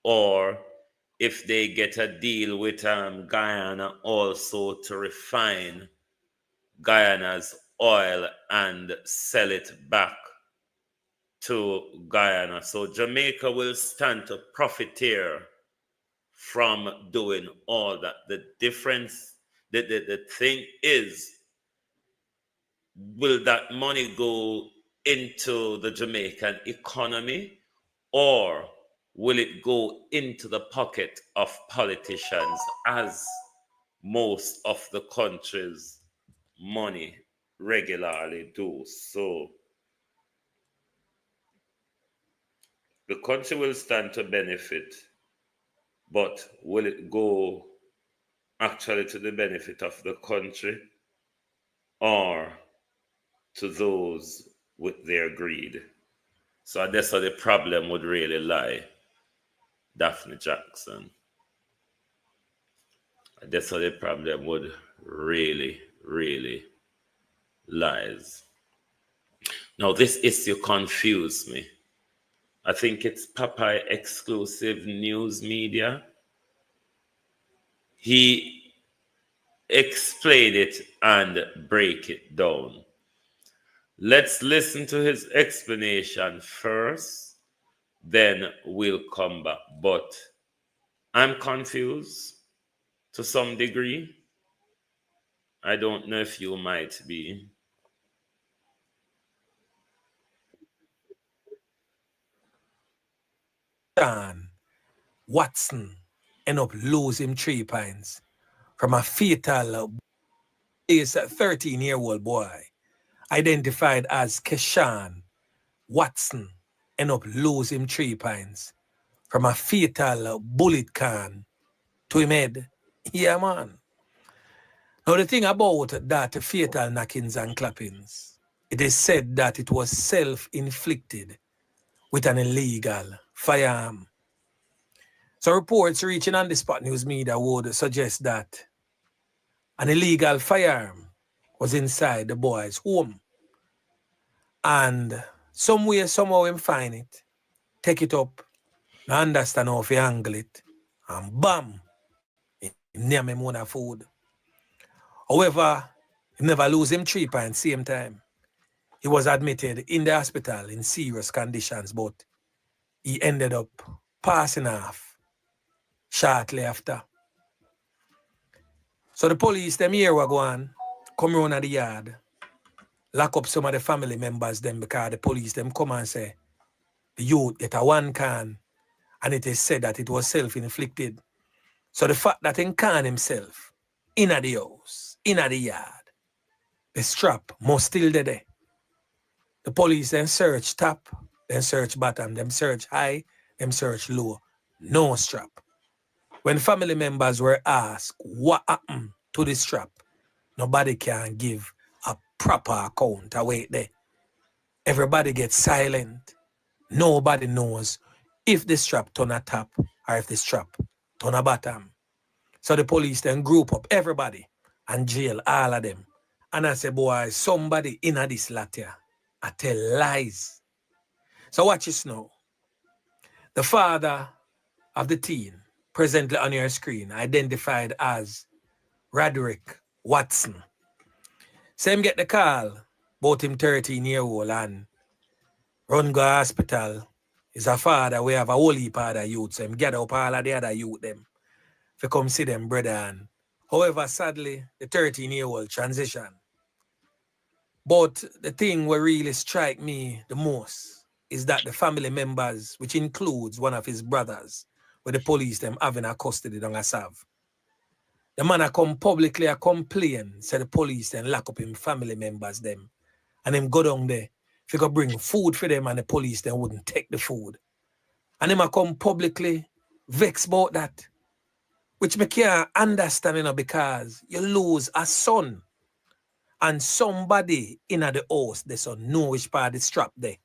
or if they get a deal with Guyana also to refine Guyana's oil and sell it back to Guyana. So Jamaica will stand to profiteer from doing all that. The difference, the thing is, will that money go into the Jamaican economy, or will it go into the pocket of politicians, as most of the country's money regularly do? So the country will stand to benefit, but will it go actually to the benefit of the country or to those with their greed? So that's where the problem would really lie, Daphne Jackson. That's where the problem would really, really lies. Now, this issue confused me. I think it's Popeye exclusive news media. He explained it and break it down. Let's listen to his explanation first, then we'll come back. But I'm confused to some degree. I don't know if you might be. John Watson end up losing 3 pints from a fatal 13-year-old boy identified as Keshawn Watson end up losing 3 pints from a fatal bullet can to him head. Yeah, man. Now, the thing about that fatal knockings and clappings, it is said that it was self-inflicted with an illegal firearm. So reports reaching on the Spot News media would suggest that an illegal firearm was inside the boy's home. And some way, somehow him find it, take it up, now understand how to handle it, and bam, him name him one food. However, he never lose him 3 pints same time. He was admitted in the hospital in serious conditions, but he ended up passing off shortly after. So the police, them here were going, come around at the yard, lock up some of the family members them because the police them come and say the youth get a one can and it is said that it was self-inflicted. So the fact that he can himself in the house, in the yard, the strap must still be there. The police then search top, then search bottom, them search high, them search low. No strap. When family members were asked what happened to the strap, nobody can give a proper account away there. Everybody gets silent. Nobody knows if the strap turn a top or if the strap turn a bottom. So the police then group up everybody and jail all of them. And I say, boy, somebody in this latter, I tell lies. So watch this now. The father of the teen, presently on your screen, identified as Roderick Watson. Same get the call, about him 13-year-old and run go hospital. Is a father, we have a whole heap of other youth, so him get up all of the other youth them. If you come see them, brother. And however, sadly, the 13-year-old transition. But the thing what really strike me the most is that the family members, which includes one of his brothers, where the police them having a custody down a Sav. The man a come publicly a complain, say the police then lock up him family members them. And him go down there. If he could bring food for them and the police then wouldn't take the food. And him a come publicly vex about that. Which me can't understand, you know, because you lose a son. And somebody in the house, the son know which part is strapped there.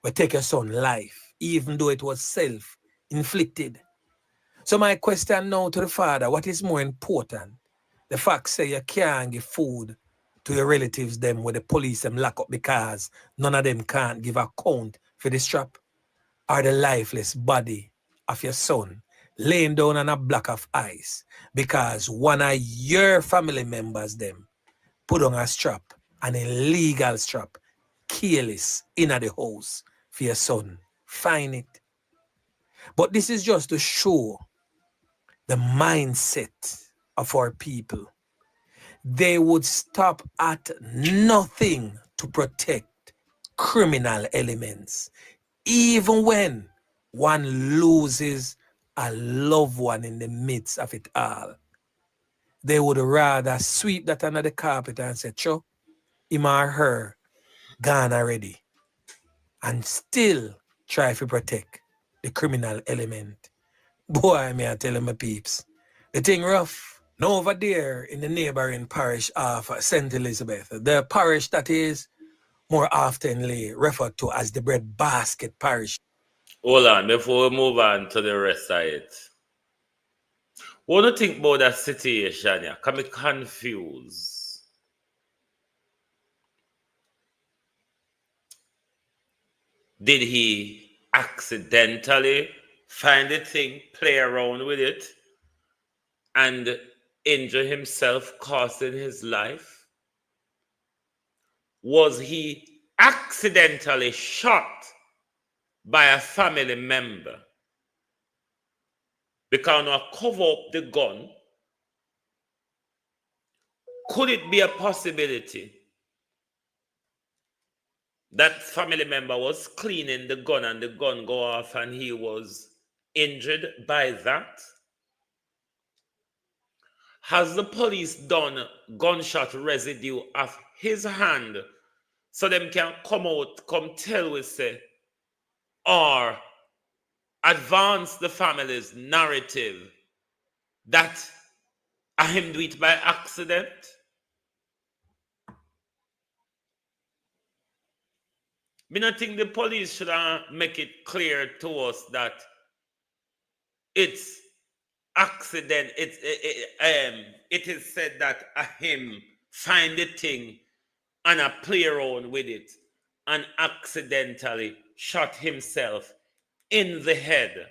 Will take your son life, even though it was self-inflicted. So my question now to the father, what is more important? The fact say you can't give food to your relatives them where the police them lock up because none of them can't give account for the strap, or the lifeless body of your son laying down on a block of ice because one of your family members them put on a strap, an illegal strap, careless in the house for your son. Find it. But this is just to show the mindset of our people. They would stop at nothing to protect criminal elements, even when one loses a loved one in the midst of it all. They would rather sweep that under the carpet and say, "Cho, him or her gone already," and still try to protect the criminal element. Boy, may I tell you, my peeps, the thing rough. Now over there in the neighboring parish of St. Elizabeth, the parish that is more oftenly referred to as the breadbasket parish. Hold on, before we move on to the rest of it. What do you think about that situation? Yeah? Can be confused. Did he accidentally find the thing, play around with it, and injure himself, costing his life? Was he accidentally shot by a family member because now cover up the gun? Could it be a possibility that family member was cleaning the gun and the gun go off and he was injured by that? Has the police done gunshot residue of his hand so them can come out, come tell we say, or advance the family's narrative that I him do it by accident? Me not think the police should make it clear to us that it's accident. It is said that him find the thing and play around with it and accidentally shot himself in the head.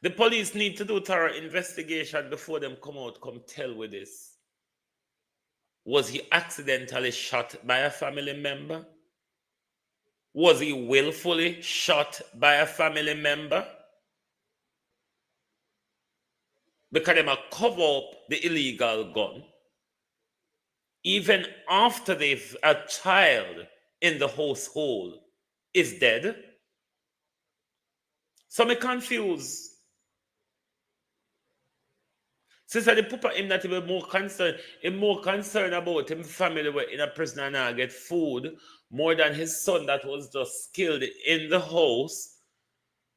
The police need to do thorough investigation before them come tell with this. Was he accidentally shot by a family member? Was he willfully shot by a family member? Because they might cover up the illegal gun. Even after they've a child in the household is dead. So me confused. Sister, the papa him not even more concerned. Him more concerned about him family were in a prison and now get food more than his son that was just killed in the house.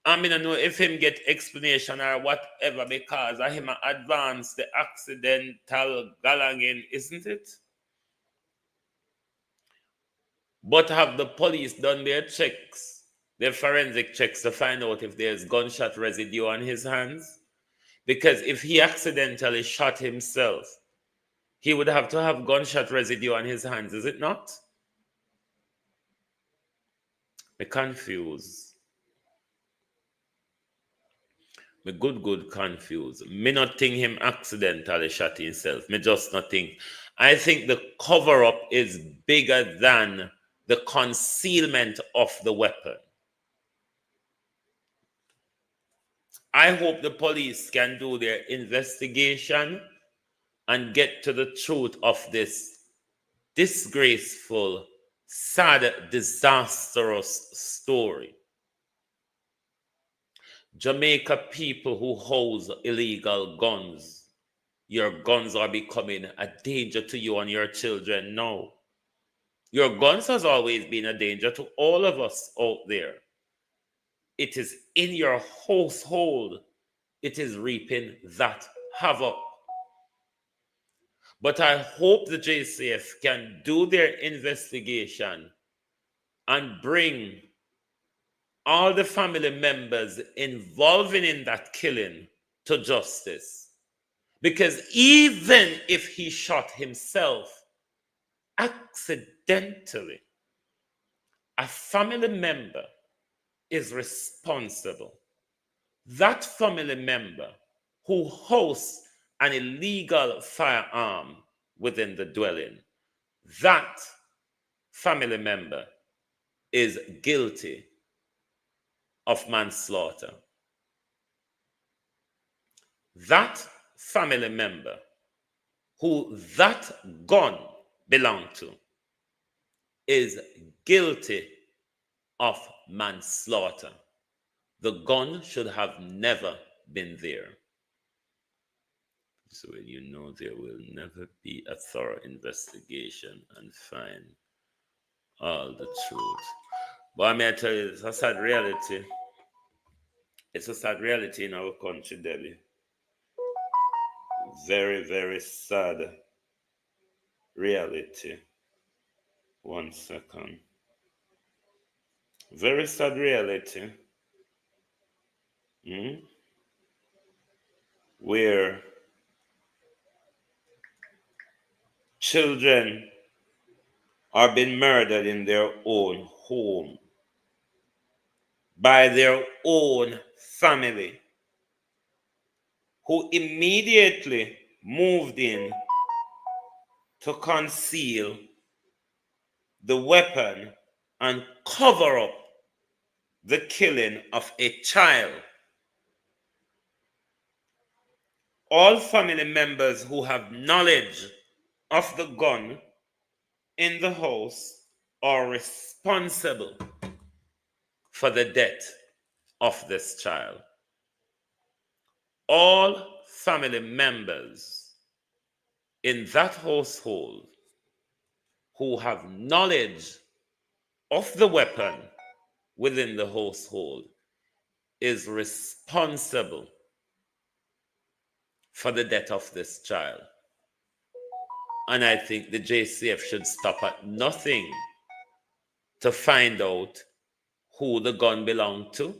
I mean, I know if him get explanation or whatever because of him advance the accidental galangin, isn't it? But have the police done their checks, their forensic checks to find out if there's gunshot residue on his hands? Because if he accidentally shot himself, he would have to have gunshot residue on his hands, is it not? Me confused. Me good confused. Me not think him accidentally shot himself. Me just not think. I think the cover-up is bigger than the concealment of the weapon. I hope the police can do their investigation and get to the truth of this disgraceful, sad, disastrous story. Jamaica people who hold illegal guns, your guns are becoming a danger to you and your children now. Your guns has always been a danger to all of us out there. It is in your household. It is reaping that havoc. But I hope the JCF can do their investigation and bring all the family members involved in that killing to justice. Because even if he shot himself accidentally, a family member is responsible. That family member who hosts an illegal firearm within the dwelling, that family member is guilty of manslaughter. That family member who that gun belonged to is guilty of manslaughter. The gun should have never been there. So when you know there will never be a thorough investigation and find all the truth. But I may tell you, it's a sad reality. It's a sad reality in our country, Debbie. Very, very sad reality. 1 second. Very sad reality. Where children are being murdered in their own home by their own family, who immediately moved in to conceal the weapon and cover up the killing of a child. All family members who have knowledge of the gun in the house are responsible for the death of this child. All family members in that household who have knowledge of the weapon within the household is responsible for the death of this child. And I think the JCF should stop at nothing to find out who the gun belonged to.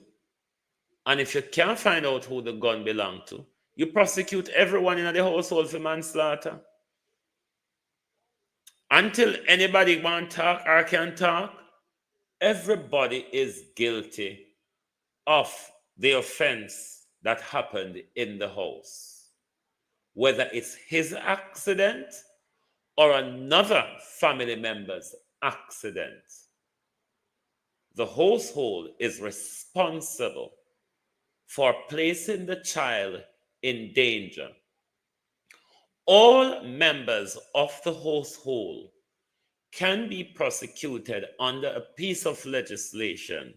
And if you can't find out who the gun belonged to, you prosecute everyone in the household for manslaughter. Until anybody want to talk or can talk, everybody is guilty of the offense that happened in the house. Whether it's his accident or another family member's accident. the household is responsible for placing the child in danger, all members of the household can be prosecuted under a piece of legislation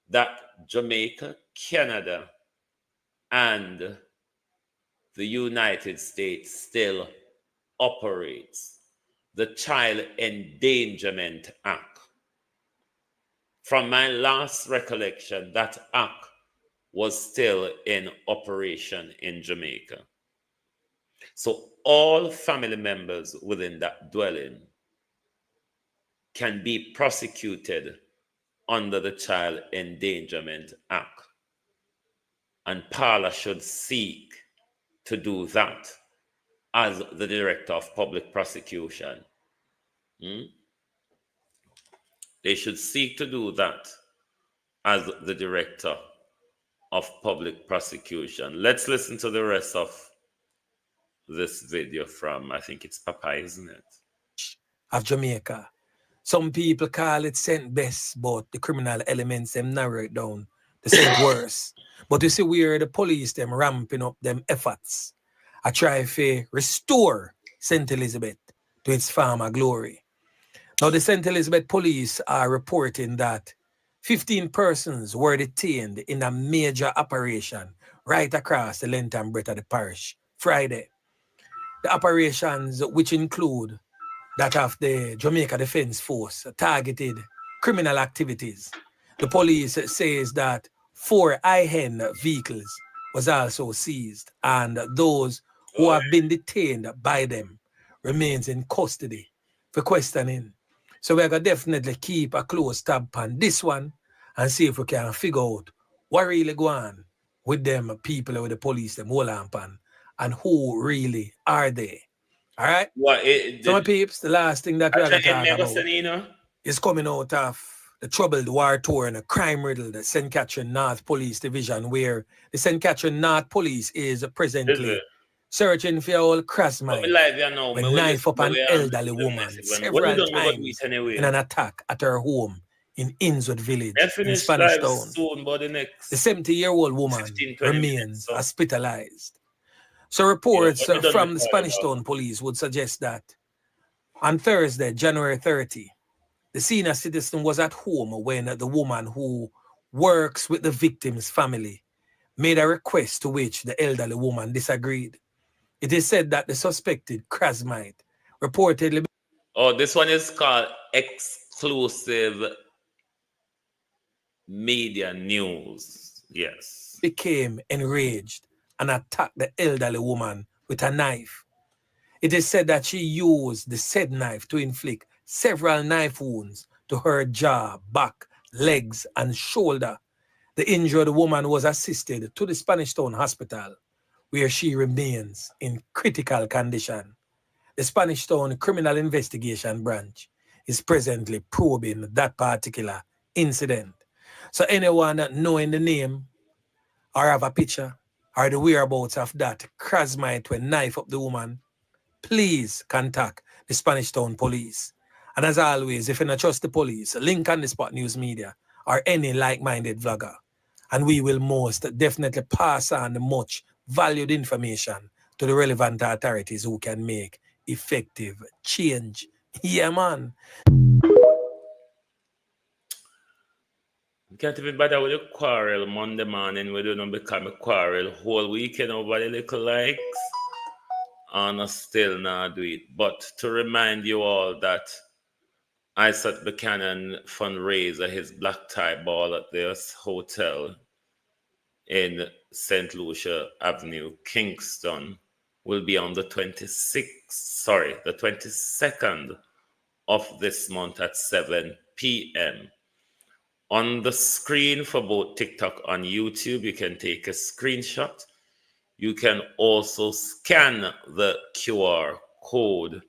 that Jamaica, Canada, and the United States still operates, the Child Endangerment Act. From my last recollection, that act was still in operation in Jamaica. So all family members within that dwelling can be prosecuted under the Child Endangerment Act. And Parla should seek to do that as the Director of Public Prosecution. They should seek to do that as the Director of Public Prosecution. Let's listen to the rest of this video from, I think it's Papa, isn't it? Of Jamaica. Some people call it Saint Best, but the criminal elements them narrow it down to Saint Worse. But you see where the police them ramping up them efforts. I try to restore St. Elizabeth to its former glory. Now the St. Elizabeth police are reporting that 15 persons were detained in a major operation right across the length and breadth of the parish Friday. The operations, which include that of the Jamaica Defense Force, targeted criminal activities. The police says that 4 high-end vehicles was also seized, and those who have been detained by them remains in custody for questioning. So we're going to definitely keep a close tab on this one and see if we can figure out what really go on with them people, with the police, them hold on, and who really are they. All right? So my peeps, the last thing that we're going to talk about is coming out of the troubled, war-torn, crime-riddled St. Catherine North Police Division, where the St. Catherine North Police is presently searching for all Krasmite when knife up an elderly woman several times in an attack at her home in Innswood Village in Spanish Town. The 70-year-old woman remains hospitalized. So reports from the Spanish Town Police would suggest that on Thursday, January 30, the senior citizen was at home when the woman who works with the victim's family made a request to which the elderly woman disagreed. It is said that the suspected Krasmite reportedly... Oh, this one is called exclusive media news. Yes. Became enraged and attacked the elderly woman with a knife. It is said that she used the said knife to inflict several knife wounds to her jaw, back, legs, and shoulder. The injured woman was assisted to the Spanish Town Hospital, where she remains in critical condition. The Spanish Town Criminal Investigation Branch is presently probing that particular incident. So anyone knowing the name or have a picture or the whereabouts of that Krasmite when knife up the woman, please contact the Spanish Town Police. And as always, if you don't trust the police, link on the Spot News Media or any like-minded vlogger. And we will most definitely pass on the much valued information to the relevant authorities who can make effective change. Yeah, man. You can't even bother with a quarrel Monday morning. We don't become a quarrel whole weekend over the little likes. And I still not do it. But to remind you all that Isaac Buchanan fundraiser, his black tie ball at this hotel in St. Lucia Avenue, Kingston, will be on the 22nd of this month at 7 p.m. On the screen for both TikTok and YouTube, you can take a screenshot. You can also scan the QR code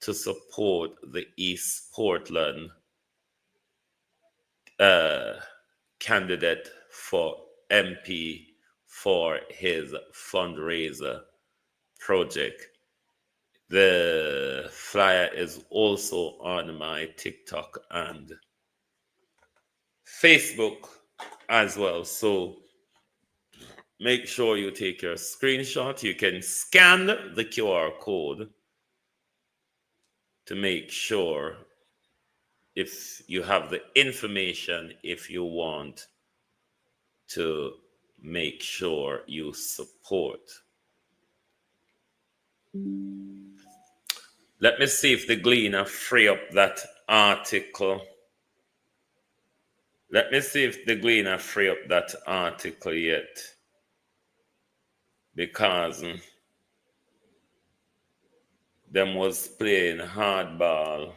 to support the East Portland candidate for MP for his fundraiser project. The flyer is also on my TikTok and Facebook as well. So make sure you take your screenshot. You can scan the QR code to make sure if you have the information, if you want to make sure you support. Let me see if the Gleaner free up that article. Let me see if the Gleaner free up that article yet. Because them was playing hardball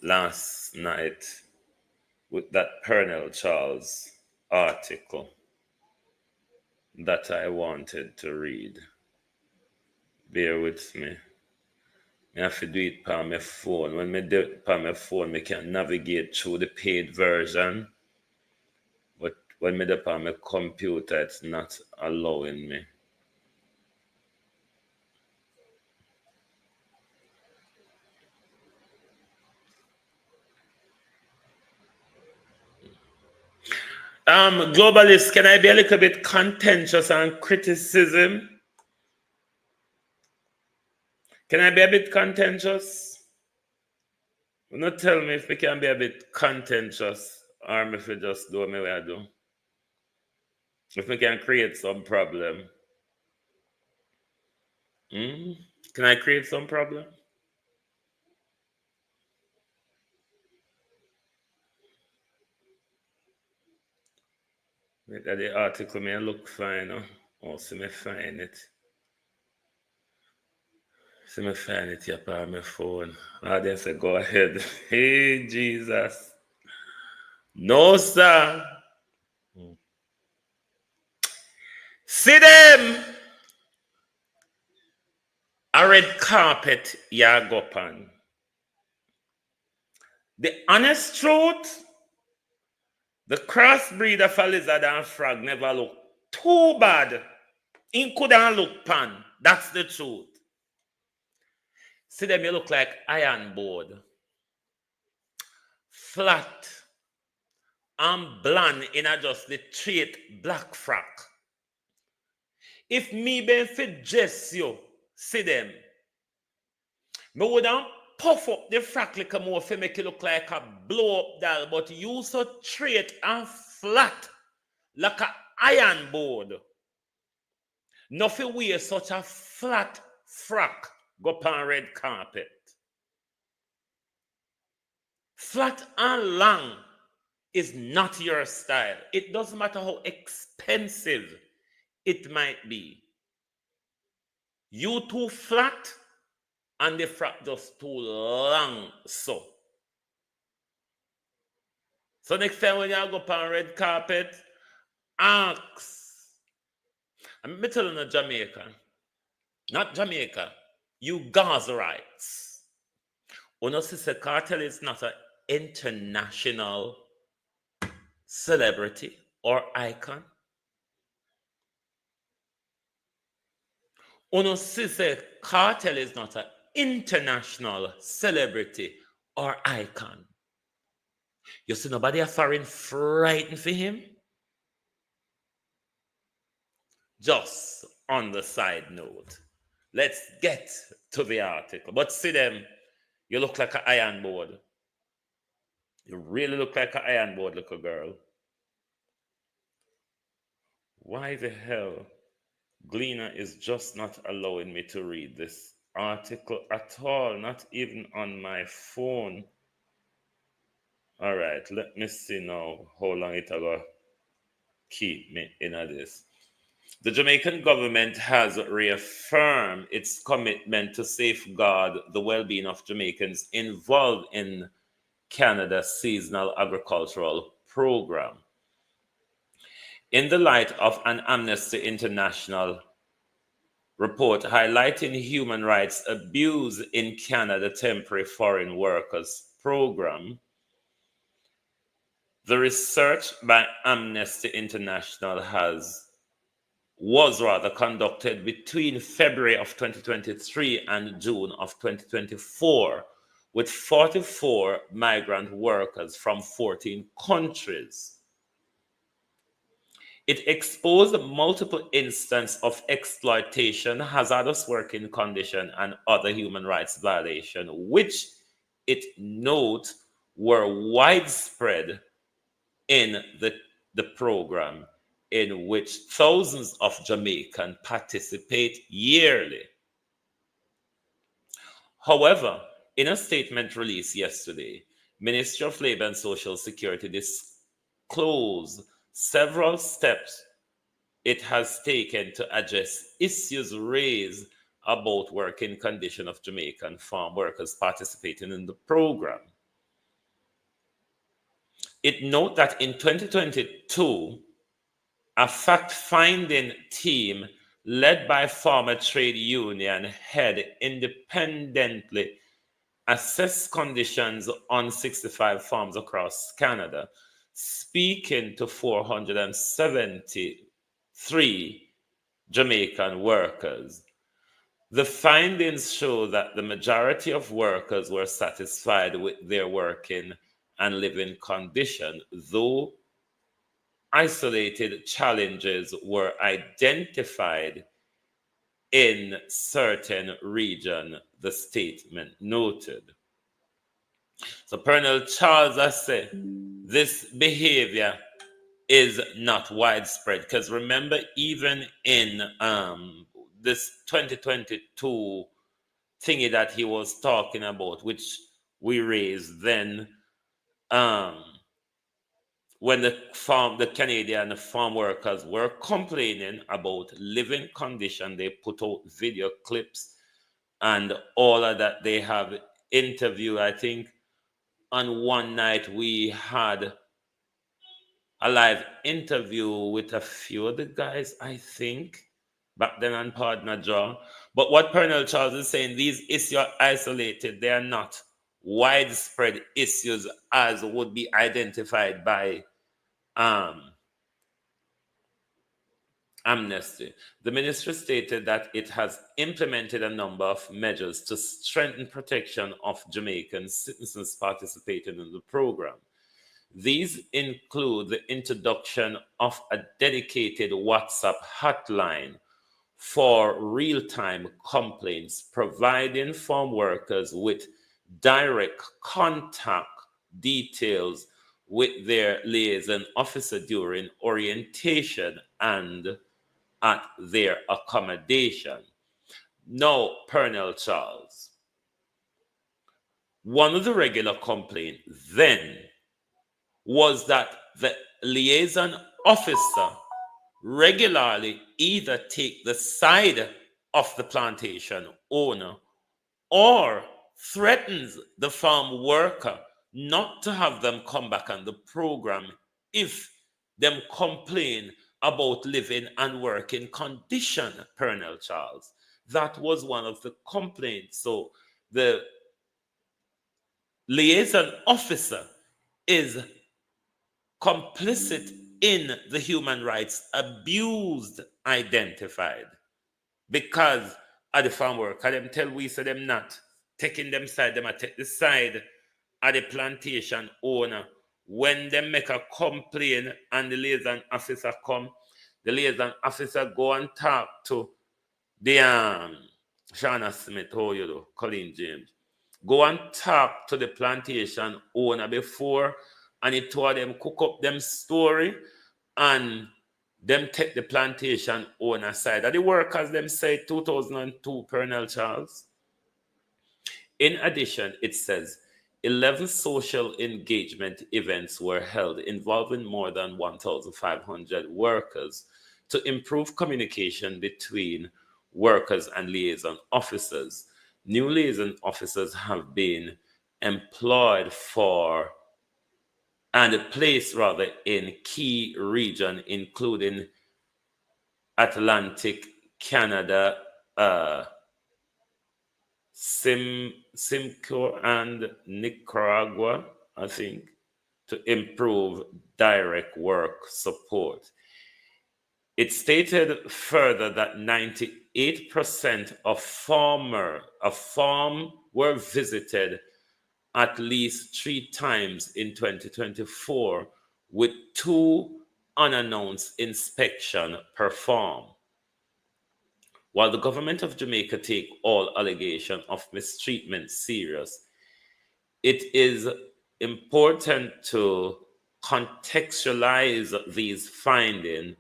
last night with that PEARNEL Charles article that I wanted to read. Bear with me. I have to do it on my phone. When I do it on my phone, I can navigate through the paid version. But when I do it on my computer, it's not allowing me. Globalists, can I be a little bit contentious on criticism? Can I be a bit contentious? Not tell me if we can be a bit contentious or if we just do what I do. If we can create some problem. Can I create some problem? Wait, that the article may look fine. Oh, see me find it. See me find it here on my phone. Then say, go ahead. Hey, Jesus. No, sir. See them. A red carpet, ya go pan. The honest truth, the crossbreed of a lizard and frog never look too bad. It couldn't look pan. That's the truth. See them, you look like iron board. Flat and bland in a just the straight black frock. If me ben fit dress you, see them. Me wouldn't puff up the frock like a more to make it look like a blow up doll, but you so straight and flat like an iron board. Nothing wear such a flat frock go on red carpet. Flat and long is not your style. It doesn't matter how expensive it might be. You too flat and the frock just too long so. So next time when you go on red carpet, ask. I'm telling you Jamaica, not Jamaica, you Gazarites. Uno sister cartel is not an international celebrity or icon. Uno sister cartel is not an international celebrity or icon. You see nobody a foreign frightened for him? Just on the side note, let's get to the article. But see them, you look like an iron board. You really look like an iron board, little girl. Why the hell Gleaner is just not allowing me to read this article at all, not even on my phone. All right, let me see now how long it will keep me in this. The Jamaican government has reaffirmed its commitment to safeguard the well-being of Jamaicans involved in Canada's seasonal agricultural program. In the light of an Amnesty International report highlighting human rights abuse in Canada temporary foreign workers program, the research by Amnesty International was conducted between February of 2023 and June of 2024, with 44 migrant workers from 14 countries. It exposed multiple instances of exploitation, hazardous working condition, and other human rights violations, which it noted were widespread in the program, in which thousands of Jamaicans participate yearly. However, in a statement released yesterday, Ministry of Labor and Social Security disclosed several steps it has taken to address issues raised about working condition of Jamaican farm workers participating in the program. It noted that in 2022, a fact-finding team led by former trade union head independently assessed conditions on 65 farms across Canada, speaking to 473 Jamaican workers. The findings show that the majority of workers were satisfied with their working and living condition, though isolated challenges were identified in certain regions, the statement noted. So PEARNEL Charles has said this behavior is not widespread, because remember, even in this 2022 thingy that he was talking about, which we raised then, when the Canadian farm workers were complaining about living condition, they put out video clips and all of that. They have interview. I think on one night we had a live interview with a few of the guys, I think, back then on Partner Jaw. But what PEARNEL Charles is saying, these issues are isolated. They are not widespread issues as would be identified by Amnesty. The ministry stated that it has implemented a number of measures to strengthen protection of Jamaican citizens participating in the program. These include the introduction of a dedicated WhatsApp hotline for real-time complaints, providing farm workers with direct contact details with their liaison officer during orientation and at their accommodation. Now, PEARNEL Charles, one of the regular complaints then was that the liaison officer regularly either take the side of the plantation owner or threatens the farm worker not to have them come back on the program if them complain about living and working condition, PEARNEL Charles. That was one of the complaints. So the liaison officer is complicit in the human rights abused identified because of the farm worker. Them tell we so them not taking them side, them a take the side of the plantation owner. When they make a complaint and the liaison officer come, the liaison officer go and talk to the Shauna Smith, how you do, Colleen James. Go and talk to the plantation owner before, and he told them cook up them story and them take the plantation owner side. That the workers them say 2002, PEARNEL Charles. In addition, it says 11 social engagement events were held involving more than 1,500 workers to improve communication between workers and liaison officers. New liaison officers have been employed for and placed rather in key regions, including Atlantic Canada, Simcoe and Nicaragua, I think, to improve direct work support. It stated further that 98% of farm were visited at least 3 times in 2024, with 2 unannounced inspections performed. While the government of Jamaica take all allegations of mistreatment serious, it is important to contextualize these findings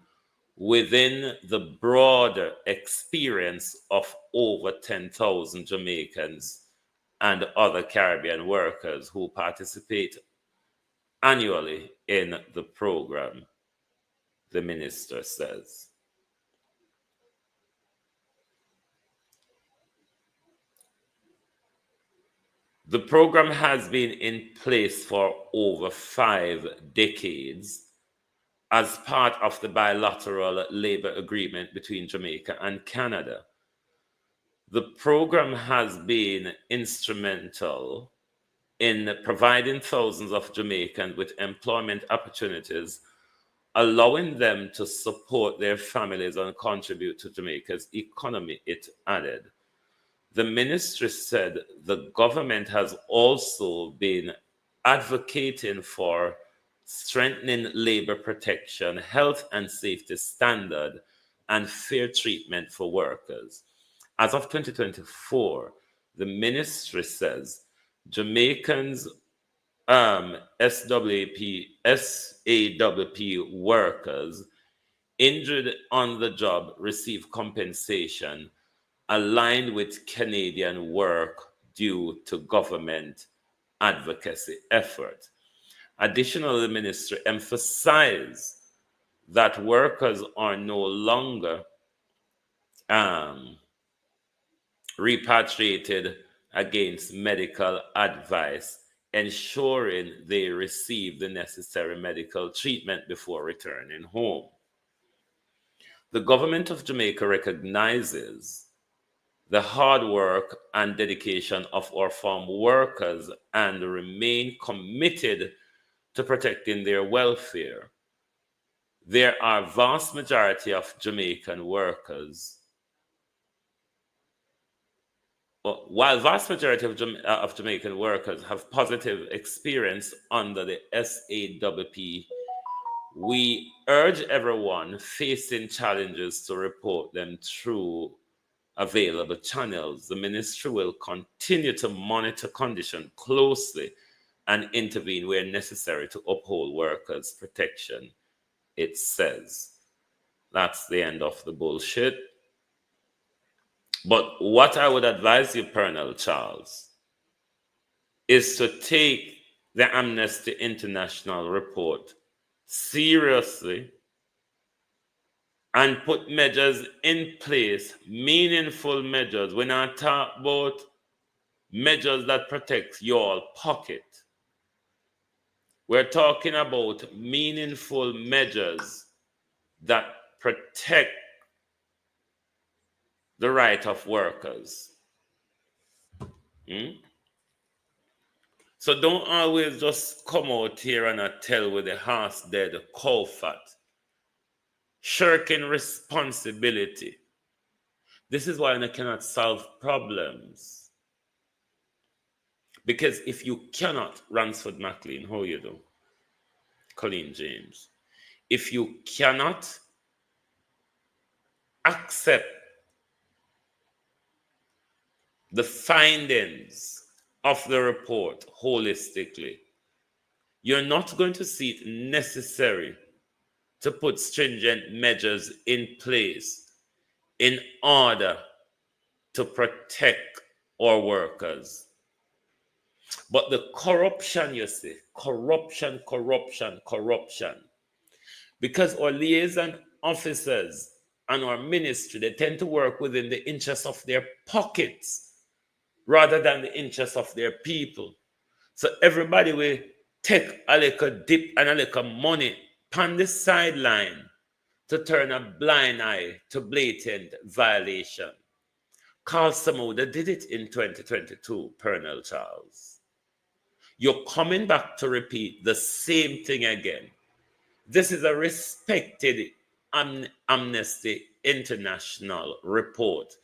within the broader experience of over 10,000 Jamaicans and other Caribbean workers who participate annually in the program, the minister says. The program has been in place for over 5 decades as part of the bilateral labor agreement between Jamaica and Canada. The program has been instrumental in providing thousands of Jamaicans with employment opportunities, allowing them to support their families and contribute to Jamaica's economy, it added. The ministry said the government has also been advocating for strengthening labor protection, health and safety standard, and fair treatment for workers. As of 2024, the ministry says Jamaicans SAWP workers injured on the job receive compensation aligned with Canadian work due to government advocacy effort. Additionally, the ministry emphasized that workers are no longer repatriated against medical advice, ensuring they receive the necessary medical treatment before returning home. The government of Jamaica recognizes the hard work and dedication of our farm workers and remain committed to protecting their welfare. There are a vast majority of Jamaican workers. While vast majority of Jamaican workers have positive experience under the SAWP, we urge everyone facing challenges to report them through available channels. The ministry will continue to monitor conditions closely and intervene where necessary to uphold workers' protection, it says. That's the end of the bullshit. But what I would advise you, PEARNEL Charles, is to take the Amnesty International report seriously and put measures in place, meaningful measures. When I talk about measures that protect your pocket, we're talking about meaningful measures that protect the right of workers. So don't always just come out here and tell with the horse dead, cow fat. Shirking responsibility. This is why I cannot solve problems. Because if you cannot, Ransford McLean, how you do? Colleen James. If you cannot accept the findings of the report holistically, you're not going to see it necessary to put stringent measures in place in order to protect our workers. But the corruption, you see, corruption. Because our liaison officers and our ministry, they tend to work within the interests of their pockets rather than the interests of their people. So everybody will take a little dip and a little money on the sideline to turn a blind eye to blatant violation. Carl Samouda did it in 2022, PEARNEL Charles. You're coming back to repeat the same thing again. This is a respected Amnesty International report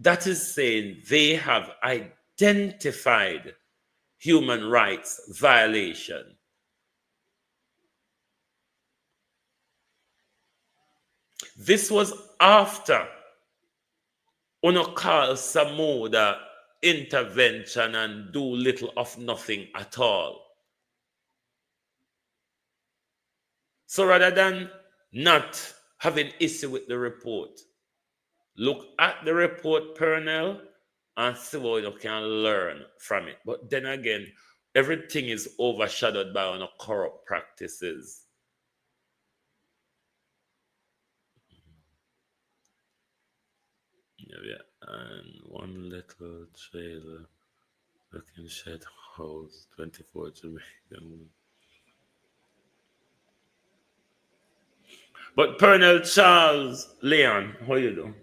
that is saying they have identified human rights violation. This was after Uno call Samuda intervention and do little of nothing at all. So rather than not having issue with the report, look at the report, PEARNEL, and see what you can learn from it. But then again, everything is overshadowed by our corrupt practices. Yeah, and one little trailer looking shed house 24 Jamaican. But PEARNEL Charles Leon, how you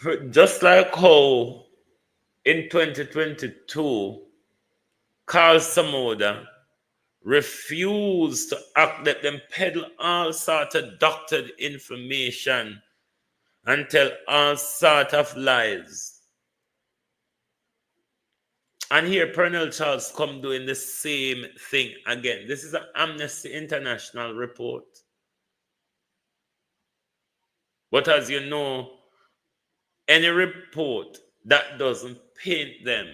do? Just like how in 2022, Carl Samoda refused to act, let them peddle all sort of doctored information and tell all sort of lies. And here PEARNEL Charles come doing the same thing again. This is an Amnesty International report. But as you know, any report that doesn't paint them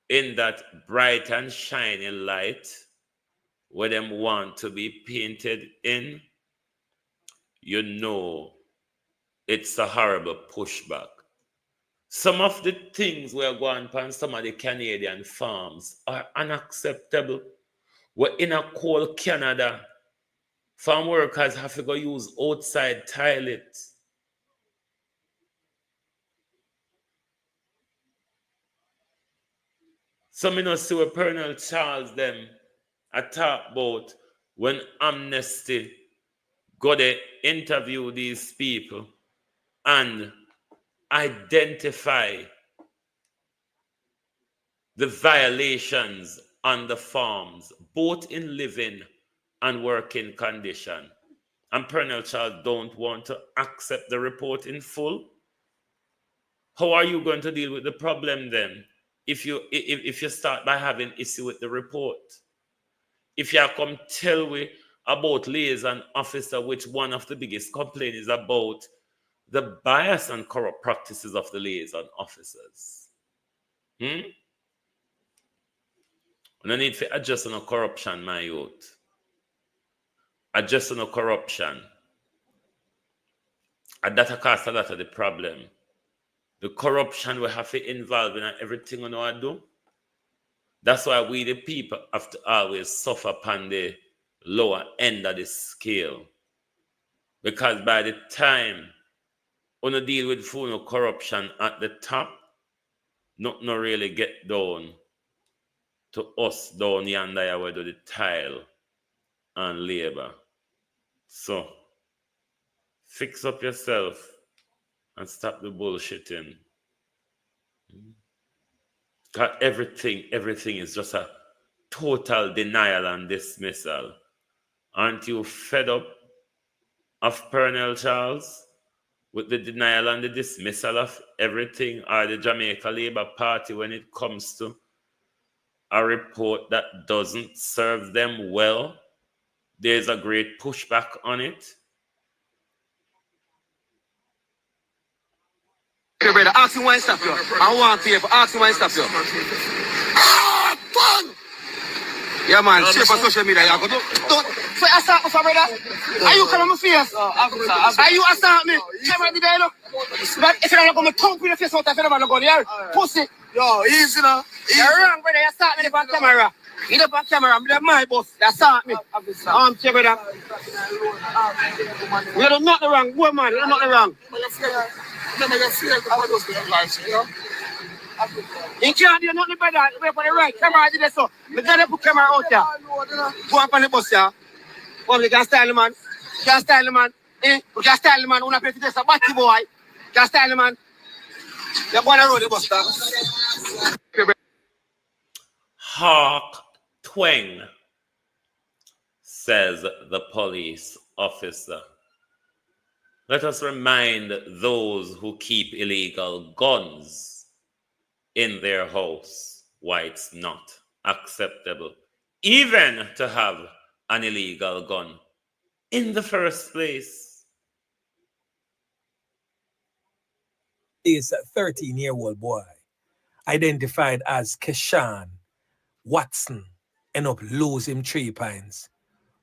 in that bright and shiny light where them want to be painted in, you know it's a horrible pushback. Some of the things we are going on some of the Canadian farms are unacceptable. We're in a cold Canada. Farm workers have to go use outside toilets. Some of us see where PEARNEL Charles them I talk about when Amnesty go to interview these people and identify the violations on the farms, both in living and working condition. And PEARNEL Charles don't want to accept the report in full. How are you going to deal with the problem then? If you start by having issue with the report, if you come tell me about liaison officer, which one of the biggest complaints is about the bias and corrupt practices of the liaison officers. And I need to adjust on corruption, my youth. Adjust on corruption. And that causes a lot of the problem. The corruption we have to involve in everything we know I do. That's why we the people have to always suffer upon the lower end of the scale. Because by the time we deal with full corruption at the top, nothing really get down to us down yonder where do the tile and labor. So fix up yourself and stop the bullshitting. Because everything is just a total denial and dismissal. Aren't you fed up of PEARNEL Charles with the denial and the dismissal of everything, or the Jamaica Labour Party when it comes to a report that doesn't serve them well? There's a great pushback on it. Okay, brother, ask him why he stop you. I want paper. Ask him why he stop you. Ah, fun! Yeah, man, share for social media. You go do. So you start me, brother? Are you coming my face? Are you assault me? Camera did I know? But if you don't come, thump in the face out of the man go there. Pussy. Yo, easy now. You're wrong, brother. You start me on camera. You up on camera. I'm my boss. You start me. Okay, brother. You do nothing wrong. Boy, man, you do nothing wrong. You can't do nothing better. Wait for the right. Camera did it so. We gotta put camera out there. Go up on the bus here. Well, you can style the man. You can style the man. You can style the man. Una play this a batty boy. You can style the man. You're going to road the bus there. Hawk twang, says the police officer. Let us remind those who keep illegal guns in their house why it's not acceptable even to have an illegal gun in the first place. Is a 13-year-old boy identified as Keshan Watson end up losing 3 pints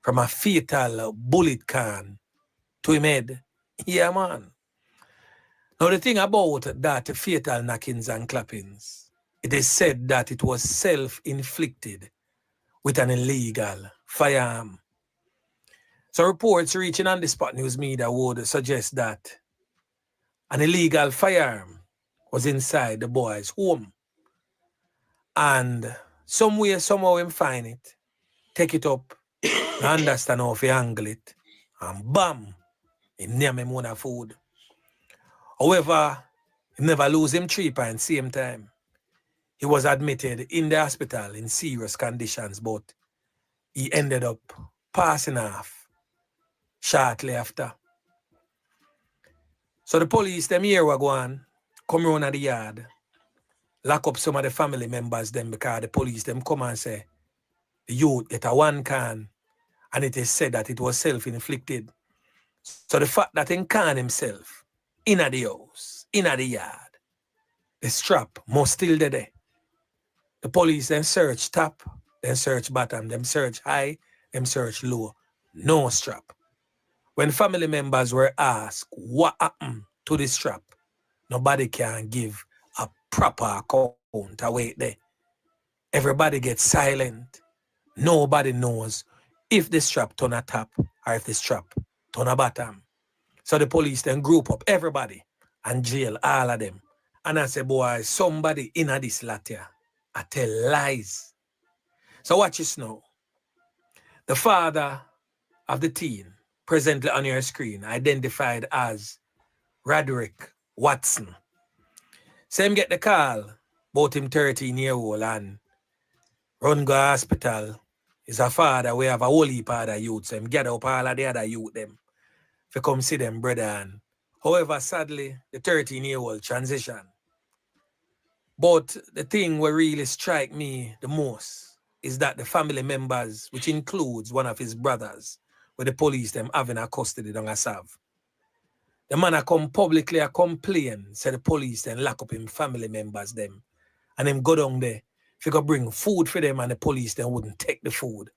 from a fatal bullet can to him head. Yeah, man. Now, the thing about that fatal knockings and clappings, it is said that it was self-inflicted with an illegal firearm. So reports reaching on the Spot News media would suggest that an illegal firearm was inside the boy's home. And somehow him find it, take it up, understand how to angle it, and bam, him name him one food. However, he never lose him 3 pints same time. He was admitted in the hospital in serious conditions, but he ended up passing off shortly after. So the police, them here were going, come round at the yard, lock up some of the family members them because the police them come and say the youth get a 1 can and it is said that it was self-inflicted. So the fact that he can himself in the house, in the yard, the strap must still there. The police then search top, then search bottom, them search high, them search low. No strap. When family members were asked what happened to the strap, nobody can give a proper account away there. Everybody gets silent. Nobody knows if the strap turn a top or if the strap turn a bottom. So the police then group up everybody and jail all of them. And I say, boy, somebody in this lot here, I tell lies. So watch this now. The father of the teen, presently on your screen, identified as Roderick Watson. Same get the call about him 13-year-old and run go hospital. Is a father, we have a whole heap of other youth. So him gather up all of the other youth them. If you come see them, brother. And however, sadly, the 13-year-old transition. But the thing what really strike me the most is that the family members, which includes one of his brothers, where the police them having a custody down a Sav. The man a come publicly a complain, say the police then lock up him family members them. And him go down there. If you could bring food for them and the police then wouldn't take the food.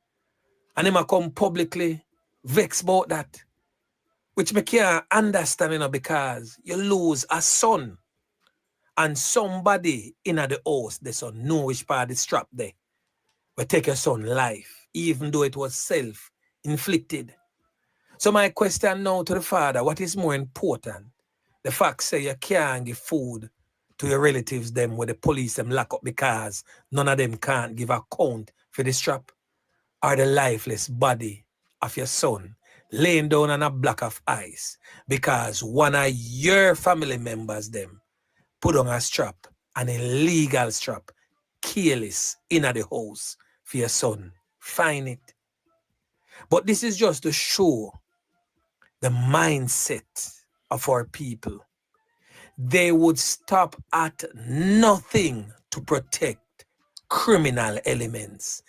And him a come publicly vex about that. Which me can't understand, you know, because you lose a son. And somebody in the house, the son know which part is strapped there. Will take your son life, even though it was self-inflicted. So my question now to the father, what is more important? The fact say you can't give food to your relatives them where the police them lock up because none of them can't give account for the strap, or the lifeless body of your son laying down on a block of ice because one of your family members them put on a strap, an illegal strap, careless in the house for your son. Find it. But this is just to show the mindset of our people. They would stop at nothing to protect criminal elements,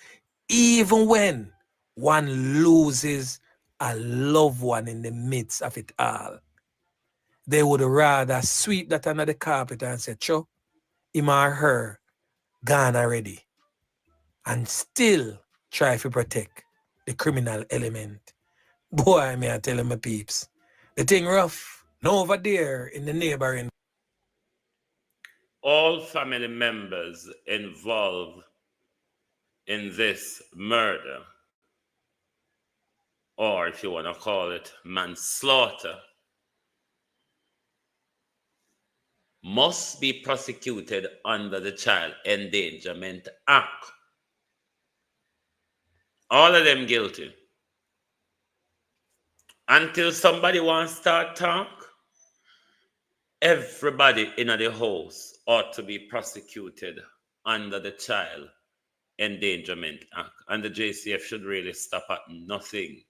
even when one loses a loved one in the midst of it all. They would rather sweep that under the carpet and say, "Cho, him or her gone already," and still try to protect the criminal element. Boy, may I tell you, my peeps, the thing rough. No over there in the neighboring. All family members involved in this murder, or if you want to call it manslaughter, must be prosecuted under the Child Endangerment Act. All of them guilty. Until somebody wants to start talk, everybody in the house ought to be prosecuted under the Child Endangerment Act. And the JCF should really stop at nothing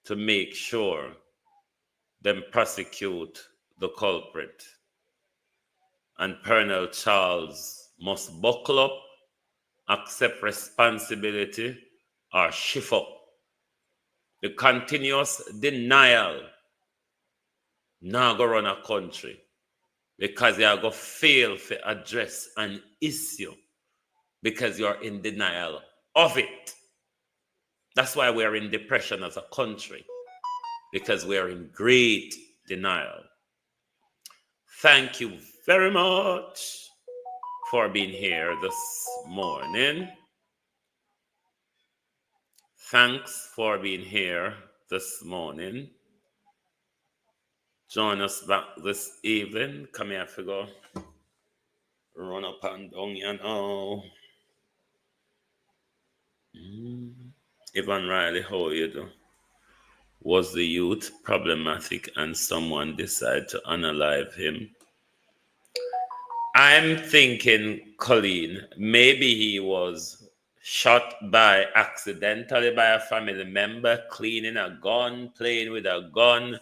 to make sure them prosecute the culprit. And PEARNEL Charles must buckle up accept responsibility, or shift up. The continuous denial now go run a country because you are going to fail to address an issue because you're in denial of it. That's why we're in depression as a country, because we're in great denial. Thank you very much for being here this morning. Thanks for being here this morning. Join us back this evening. Come here, figure. Run up and down, you know. Ivan Riley, how you do? Was the youth problematic and someone decided to unalive him? I'm thinking, Colleen, maybe he was shot by accidentally by a family member, cleaning a gun, playing with a gun,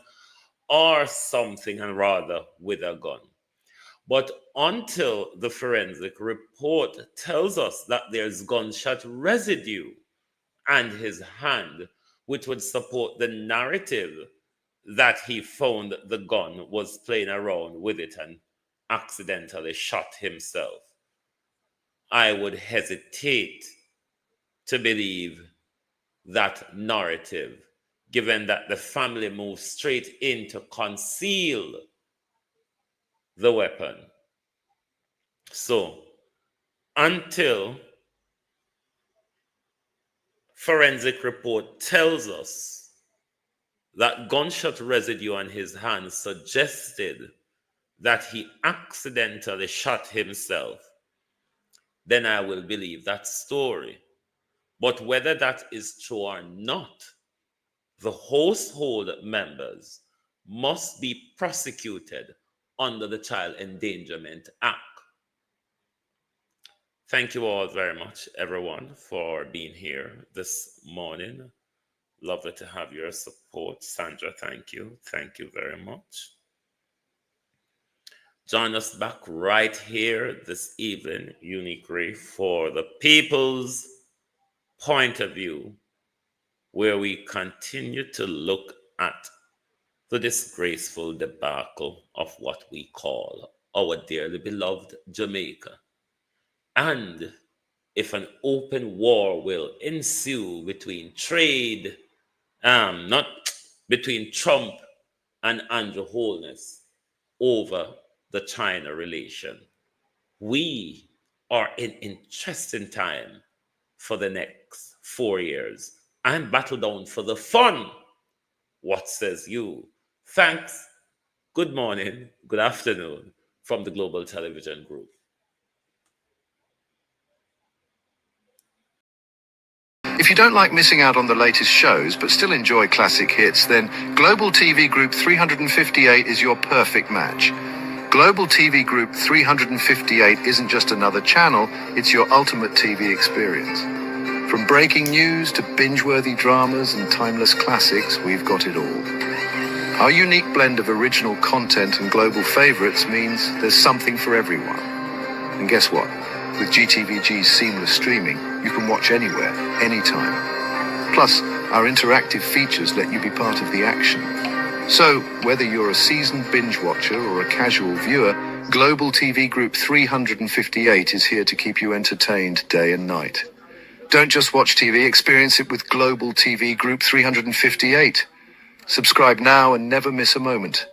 or something, and rather with a gun. But until the forensic report tells us that there's gunshot residue on his hand, which would support the narrative that he found the gun, was playing around with it and accidentally shot himself, I would hesitate to believe that narrative, given that the family moved straight in to conceal the weapon. So, until forensic report tells us that gunshot residue on his hand suggested that he accidentally shot himself, then I will believe that story. But whether that is true or not, the household members must be prosecuted under the Child Endangerment Act. Thank you all very much, everyone, for being here this morning. Lovely to have your support. Sandra, thank you. Thank you very much. Join us back right here this evening, uniquely, for the people's point of view, where we continue to look at the disgraceful debacle of what we call our dearly beloved Jamaica. And if an open war will ensue between not between Trump and Andrew Holness over the China relation, we are in interesting time for the next 4 years. I'm battle down for the fun. What says you? Thanks. Good morning, good afternoon from the Global Television Group. If you don't like missing out on the latest shows but still enjoy classic hits, then Global TV Group 358 is your perfect match. Global TV Group 358 isn't just another channel, it's your ultimate TV experience. From breaking news to binge-worthy dramas and timeless classics, we've got it all. Our unique blend of original content and global favorites means there's something for everyone. And guess what? With GTVG's seamless streaming, you can watch anywhere, anytime. Plus, our interactive features let you be part of the action. So, whether you're a seasoned binge watcher or a casual viewer, Global TV Group 358 is here to keep you entertained day and night. Don't just watch TV, experience it with Global TV Group 358. Subscribe now and never miss a moment.